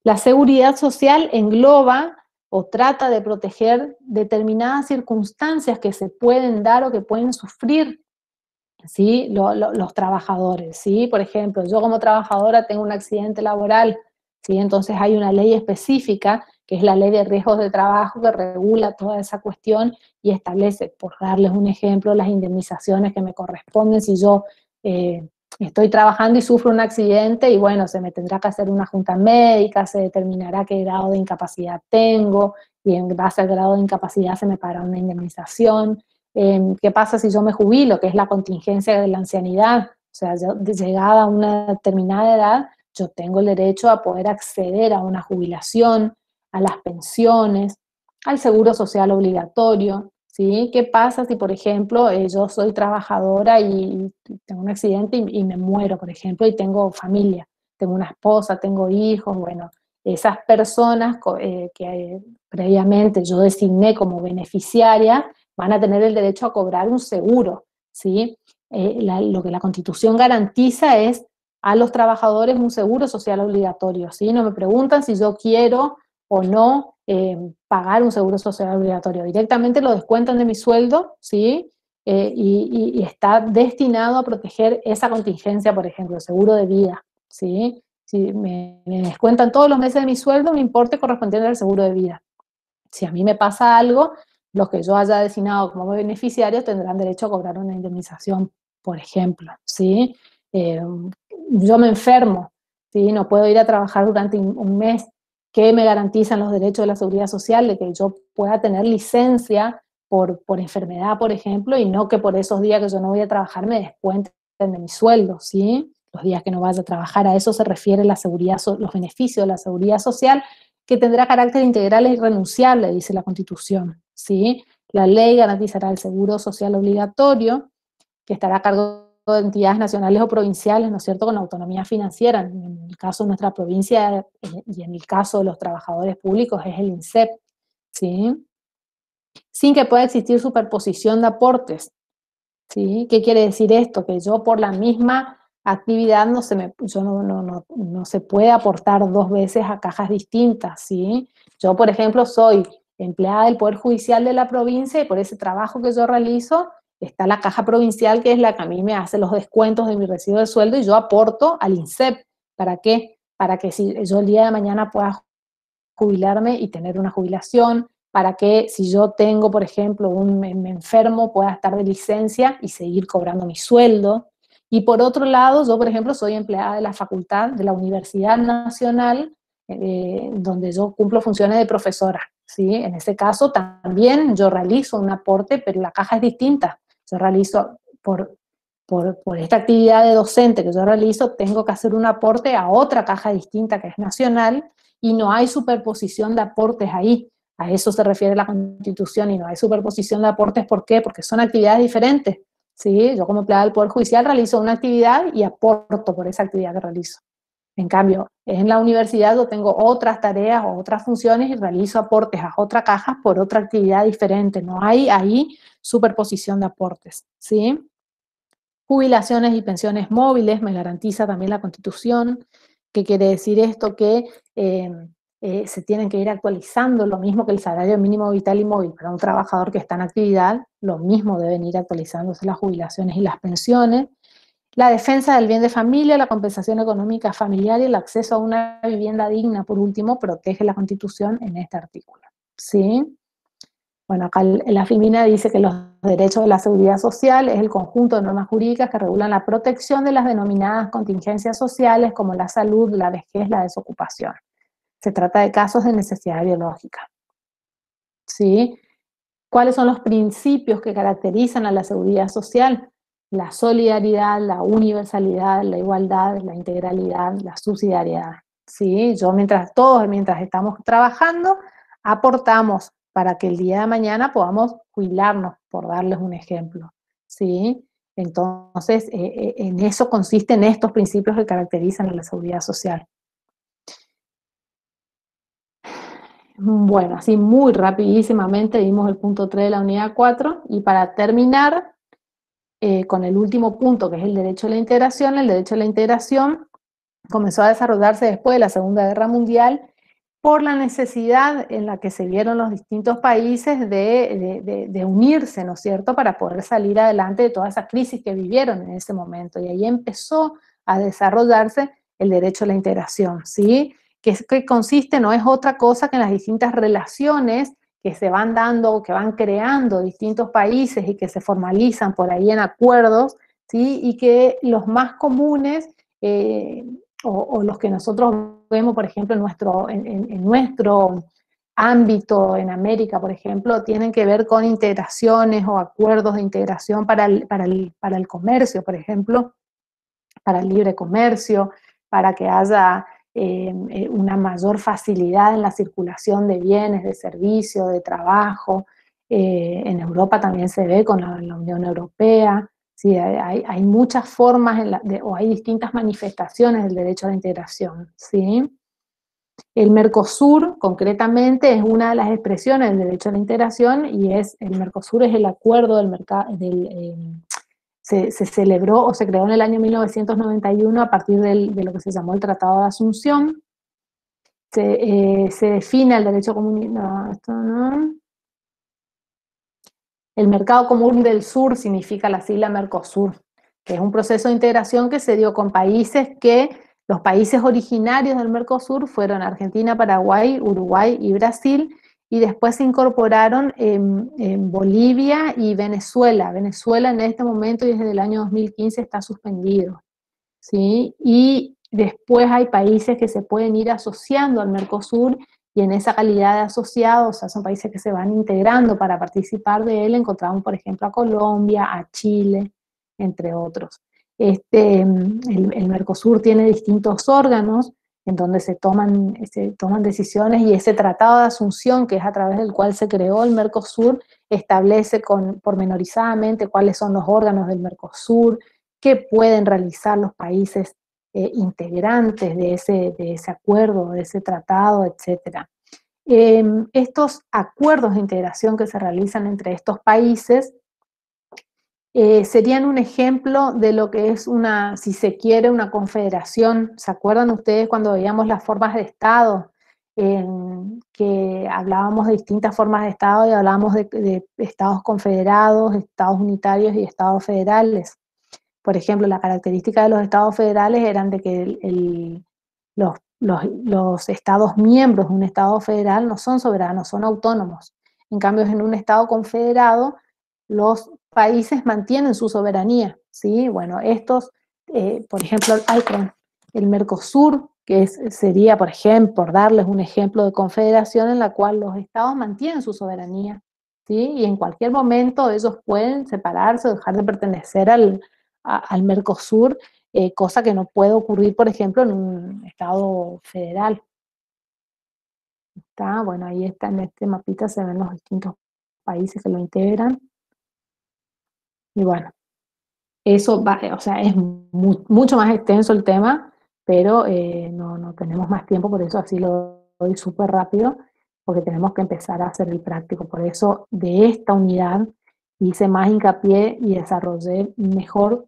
la seguridad social engloba o trata de proteger determinadas circunstancias que se pueden dar o que pueden sufrir, ¿sí?, los trabajadores, ¿sí? Por ejemplo, yo como trabajadora tengo un accidente laboral, ¿sí? Entonces hay una ley específica, que es la Ley de Riesgos de Trabajo, que regula toda esa cuestión y establece, por darles un ejemplo, las indemnizaciones que me corresponden si yo estoy trabajando y sufro un accidente, y bueno, se me tendrá que hacer una junta médica, se determinará qué grado de incapacidad tengo, y en base al grado de incapacidad se me pagará una indemnización. ¿Qué pasa si yo me jubilo? Que es la contingencia de la ancianidad. O sea, yo, llegada a una determinada edad, yo tengo el derecho a poder acceder a una jubilación, a las pensiones, al seguro social obligatorio, ¿sí? ¿Qué pasa si, por ejemplo, yo soy trabajadora y tengo un accidente y me muero, por ejemplo, y tengo familia, tengo una esposa, tengo hijos? Bueno, esas personas que previamente yo designé como beneficiarias van a tener el derecho a cobrar un seguro, ¿sí? Lo que la Constitución garantiza es a los trabajadores un seguro social obligatorio, ¿sí? No me preguntan si yo quiero o no pagar un seguro social obligatorio. Directamente lo descuentan de mi sueldo, ¿sí? Y está destinado a proteger esa contingencia, por ejemplo, el seguro de vida, ¿sí? si me descuentan todos los meses de mi sueldo un importe correspondiente al seguro de vida. Si a mí me pasa algo, los que yo haya designado como beneficiarios tendrán derecho a cobrar una indemnización, por ejemplo, ¿sí? Yo me enfermo, ¿sí? No puedo ir a trabajar durante un mes. ¿Qué me garantizan los derechos de la seguridad social? De que yo pueda tener licencia por enfermedad, por ejemplo, y no que por esos días que yo no voy a trabajar me descuenten de mi sueldo, ¿sí? Los días que no vaya a trabajar, a eso se refiere la seguridad, los beneficios de la seguridad social, que tendrá carácter integral e irrenunciable, dice la Constitución, ¿sí? La ley garantizará el seguro social obligatorio, que estará a cargo de entidades nacionales o provinciales, ¿no es cierto?, con autonomía financiera. En el caso de nuestra provincia y en el caso de los trabajadores públicos es el INSEP, ¿sí? Sin que pueda existir superposición de aportes, ¿sí? ¿Qué quiere decir esto? Que yo por la misma actividad no se puede aportar dos veces a cajas distintas, ¿sí? Yo, por ejemplo, soy empleada del Poder Judicial de la provincia y por ese trabajo que yo realizo está la caja provincial, que es la que a mí me hace los descuentos de mi recibo de sueldo, y yo aporto al INSEP. ¿Para qué? Para que si yo el día de mañana pueda jubilarme y tener una jubilación, para que si yo tengo, por ejemplo, me enfermo, pueda estar de licencia y seguir cobrando mi sueldo. Y por otro lado, yo, por ejemplo, soy empleada de la facultad, de la Universidad Nacional, donde yo cumplo funciones de profesora, ¿sí? En ese caso también yo realizo un aporte, pero la caja es distinta. Yo realizo, por esta actividad de docente que yo realizo, tengo que hacer un aporte a otra caja distinta que es nacional, y no hay superposición de aportes ahí. A eso se refiere la Constitución, y no hay superposición de aportes. ¿Por qué? Porque son actividades diferentes, ¿sí? Yo como empleada del Poder Judicial realizo una actividad y aporto por esa actividad que realizo. En cambio, en la universidad yo tengo otras tareas o otras funciones y realizo aportes a otra caja por otra actividad diferente. No hay ahí superposición de aportes, ¿sí? Jubilaciones y pensiones móviles, me garantiza también la Constitución. ¿Qué quiere decir esto? Que se tienen que ir actualizando, lo mismo que el salario mínimo vital y móvil para un trabajador que está en actividad, lo mismo deben ir actualizándose las jubilaciones y las pensiones. La defensa del bien de familia, la compensación económica familiar y el acceso a una vivienda digna, por último, protege la Constitución en este artículo, ¿sí? Bueno, acá la FIMINA dice que los derechos de la seguridad social es el conjunto de normas jurídicas que regulan la protección de las denominadas contingencias sociales como la salud, la vejez, la desocupación. Se trata de casos de necesidad biológica, ¿sí? ¿Cuáles son los principios que caracterizan a la seguridad social? La solidaridad, la universalidad, la igualdad, la integralidad, la subsidiariedad, ¿sí? Mientras estamos trabajando, aportamos para que el día de mañana podamos jubilarnos, por darles un ejemplo, ¿sí? Entonces, en eso consisten estos principios que caracterizan a la seguridad social. Bueno, así muy rapidísimamente vimos el punto 3 de la unidad 4, y para terminar con el último punto, que es el derecho a la integración, el derecho a la integración comenzó a desarrollarse después de la Segunda Guerra Mundial por la necesidad en la que se vieron los distintos países de unirse, ¿no es cierto?, para poder salir adelante de toda esa crisis que vivieron en ese momento. Y ahí empezó a desarrollarse el derecho a la integración, ¿sí? Que consiste, no es otra cosa que en las distintas relaciones que se van dando, que van creando distintos países y que se formalizan por ahí en acuerdos, ¿sí? Y que los más comunes, o los que nosotros vemos, por ejemplo, en nuestro ámbito en América, por ejemplo, tienen que ver con integraciones o acuerdos de integración para el comercio, por ejemplo, para el libre comercio, para que haya una mayor facilidad en la circulación de bienes, de servicios, de trabajo. En Europa también se ve con la Unión Europea. Sí, hay muchas formas o hay distintas manifestaciones del derecho a la integración, ¿sí? El Mercosur, concretamente, es una de las expresiones del derecho a la integración, y el Mercosur es el acuerdo del mercado, se celebró o se creó en el año 1991 a partir de lo que se llamó el Tratado de Asunción. Se define el derecho comunitario. El Mercado Común del Sur significa la sigla Mercosur, que es un proceso de integración que se dio con países que Los países originarios del Mercosur fueron Argentina, Paraguay, Uruguay y Brasil, y después se incorporaron en Bolivia y Venezuela. Venezuela en este momento y desde el año 2015 está suspendido, ¿sí? Y después hay países que se pueden ir asociando al Mercosur y en esa calidad de asociados, o sea, son países que se van integrando para participar de él. Encontramos, por ejemplo, a Colombia, a Chile, entre otros. El Mercosur tiene distintos órganos en donde se toman decisiones, y ese tratado de asunción, que es a través del cual se creó el Mercosur, establece pormenorizadamente cuáles son los órganos del Mercosur, qué pueden realizar los países integrantes de ese acuerdo, de ese tratado, etc. Estos acuerdos de integración que se realizan entre estos países serían un ejemplo de lo que es si se quiere, una confederación. ¿Se acuerdan ustedes cuando veíamos las formas de Estado? Que hablábamos de distintas formas de Estado y hablábamos de estados confederados, estados unitarios y estados federales. Por ejemplo, la característica de los estados federales eran de que los estados miembros de un estado federal no son soberanos, son autónomos. En cambio, en un estado confederado, los países mantienen su soberanía, ¿sí? Bueno, por ejemplo, el Mercosur, que sería, por ejemplo, por darles un ejemplo de confederación en la cual los estados mantienen su soberanía, ¿sí? Y en cualquier momento ellos pueden separarse o dejar de pertenecer al Mercosur, cosa que no puede ocurrir, por ejemplo, en un estado federal. ¿Está? Bueno, ahí está, en este mapita se ven los distintos países que lo integran. Y bueno, eso va, o sea, es mucho más extenso el tema, pero no tenemos más tiempo, por eso así lo doy súper rápido, porque tenemos que empezar a hacer el práctico. Por eso de esta unidad hice más hincapié y desarrollé mejor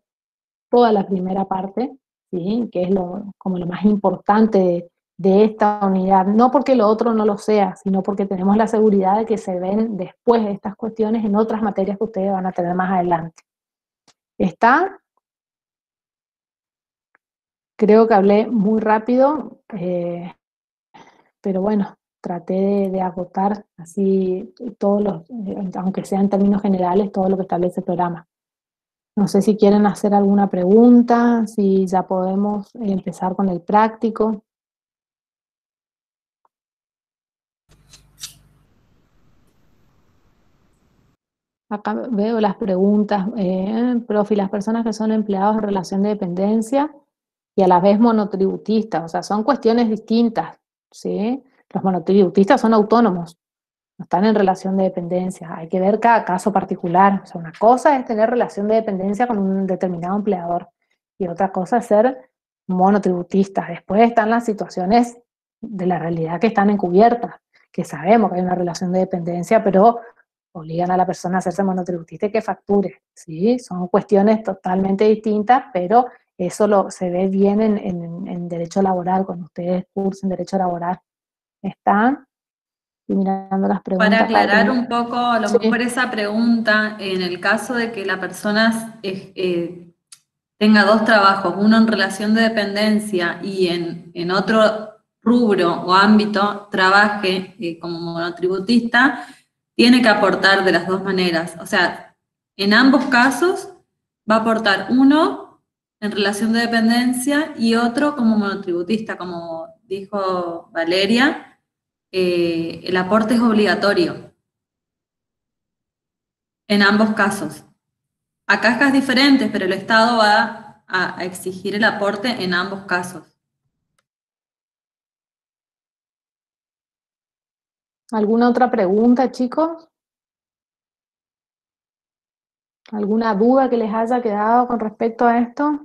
toda la primera parte, ¿sí? Que es como lo más importante de esta unidad, no porque lo otro no lo sea, sino porque tenemos la seguridad de que se ven después de estas cuestiones en otras materias que ustedes van a tener más adelante. ¿Está? Creo que hablé muy rápido, pero bueno, traté de agotar así aunque sea en términos generales, todo lo que establece el programa. No sé si quieren hacer alguna pregunta, si ya podemos empezar con el práctico. Acá veo las preguntas. Profe, las personas que son empleados en relación de dependencia y a la vez monotributistas, o sea, son cuestiones distintas, ¿sí? Los monotributistas son autónomos, no están en relación de dependencia. Hay que ver cada caso particular. O sea, una cosa es tener relación de dependencia con un determinado empleador y otra cosa es ser monotributistas. Después están las situaciones de la realidad que están encubiertas, que sabemos que hay una relación de dependencia, pero obligan a la persona a hacerse monotributista y que facture, ¿sí? Son cuestiones totalmente distintas, pero eso se ve bien en derecho laboral, cuando ustedes cursen derecho laboral. ¿Están? Estoy mirando las preguntas. Para aclarar un poco, a lo mejor esa pregunta, en el caso de que la persona tenga dos trabajos, uno en relación de dependencia y en otro rubro o ámbito trabaje como monotributista, tiene que aportar de las dos maneras. O sea, en ambos casos va a aportar uno en relación de dependencia y otro como monotributista, como dijo Valeria. El aporte es obligatorio en ambos casos. A cajas diferentes, pero el Estado va a exigir el aporte en ambos casos. ¿Alguna otra pregunta, chicos? ¿Alguna duda que les haya quedado con respecto a esto?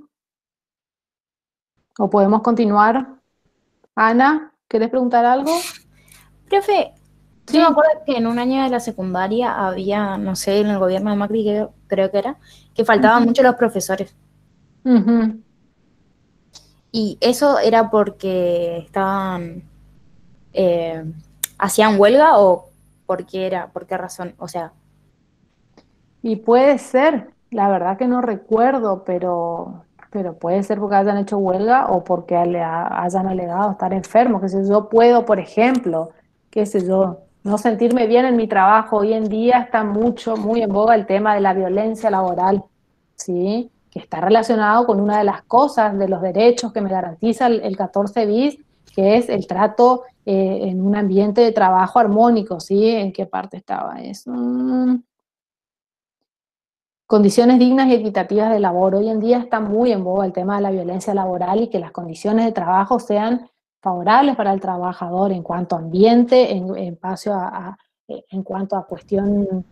¿O podemos continuar? Ana, ¿querés preguntar algo? Profe, Sí. yo me acuerdo que en un año de la secundaria había, no sé, en el gobierno de Macri creo que era, que faltaban mucho los profesores. Y eso era porque estaban, hacían huelga o por qué razón, o sea. Y puede ser, la verdad que no recuerdo, pero pero puede ser porque hayan hecho huelga o porque hayan alegado estar enfermos, qué sé yo. Puedo, por ejemplo, qué sé yo, no sentirme bien en mi trabajo. Hoy en día está muy en boga el tema de la violencia laboral, ¿sí? Que está relacionado con una de las cosas, de los derechos que me garantiza el 14 bis, que es el trato en un ambiente de trabajo armónico, ¿sí? ¿En qué parte estaba eso? Condiciones dignas y equitativas de labor. Hoy en día está muy en boga el tema de la violencia laboral y que las condiciones de trabajo sean favorables para el trabajador en cuanto a ambiente, en cuanto a cuestión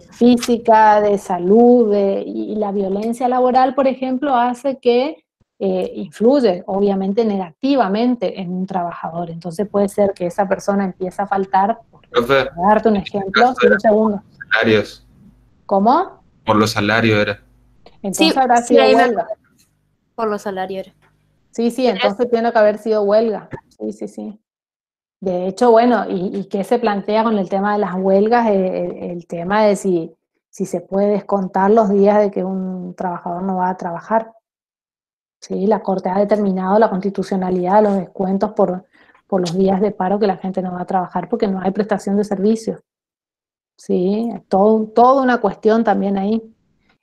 física, de salud, y la violencia laboral, por ejemplo, hace que influye obviamente negativamente en un trabajador. Entonces puede ser que esa persona empiece a faltar, Profe, para darte un ejemplo, sí, un segundo. salarios. ¿Cómo? Por los salarios era. Entonces Sí, habrá sí, sido ahí me huelga. acuerdo, por los salarios. Sí, entonces tiene que haber sido huelga. Sí. De hecho, bueno, ¿y qué se plantea con el tema de las huelgas? El tema de si se puede descontar los días de que un trabajador no va a trabajar. Sí, la Corte ha determinado la constitucionalidad de los descuentos por los días de paro que la gente no va a trabajar porque no hay prestación de servicios. Sí, toda una cuestión también ahí.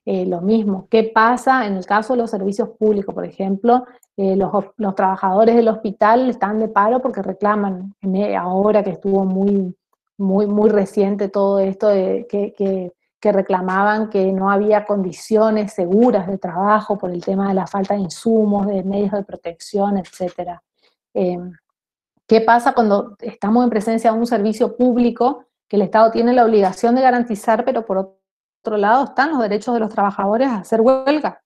Lo mismo, ¿qué pasa en el caso de los servicios públicos? Por ejemplo, los trabajadores del hospital están de paro porque reclaman, ahora que estuvo muy reciente todo esto, que reclamaban que no había condiciones seguras de trabajo por el tema de la falta de insumos, de medios de protección, etc. ¿Qué pasa cuando estamos en presencia de un servicio público que el Estado tiene la obligación de garantizar, pero por otro lado están los derechos de los trabajadores a hacer huelga,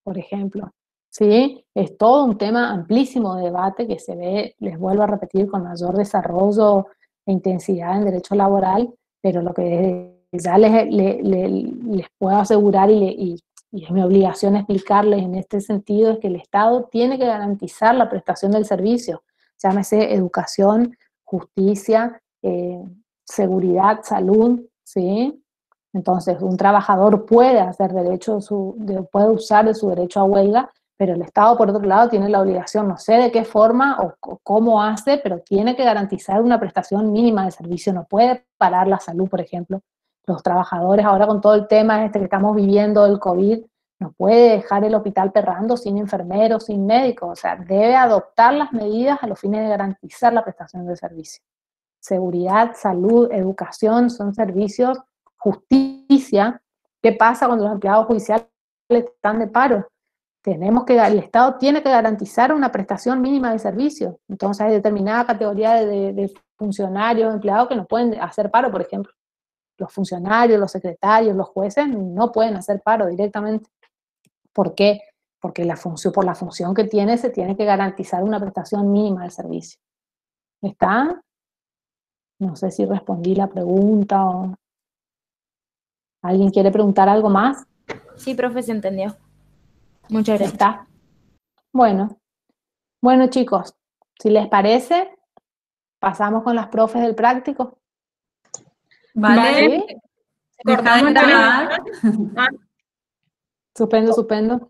por ejemplo? ¿Sí? Es todo un tema amplísimo de debate que se ve, les vuelvo a repetir, con mayor desarrollo e intensidad en derecho laboral, pero lo que ya les puedo asegurar y es mi obligación explicarles en este sentido es que el Estado tiene que garantizar la prestación del servicio, llámese educación, justicia, seguridad, salud, ¿sí? Entonces, un trabajador puede puede usar de su derecho a huelga, pero el Estado, por otro lado, tiene la obligación, no sé de qué forma o cómo hace, pero tiene que garantizar una prestación mínima de servicio. No puede parar la salud, por ejemplo. Los trabajadores, ahora con todo el tema que estamos viviendo del COVID, no puede dejar el hospital perrando sin enfermeros, sin médicos. O sea, debe adoptar las medidas a los fines de garantizar la prestación de servicio. Seguridad, salud, educación son servicios. Justicia. ¿Qué pasa cuando los empleados judiciales están de paro? El Estado tiene que garantizar una prestación mínima de servicio. Entonces hay determinada categoría de funcionarios, empleados que no pueden hacer paro, por ejemplo. Los funcionarios, los secretarios, los jueces no pueden hacer paro directamente. ¿Por qué? Porque por la función que tiene se tiene que garantizar una prestación mínima de servicio. ¿Está? No sé si respondí la pregunta o... ¿Alguien quiere preguntar algo más? Sí, profe, se entendió. Muchas gracias. ¿Está? Bueno, chicos, si les parece, pasamos con las profes del práctico. Vale. ¿Sí? Deja de grabar. Suspendo.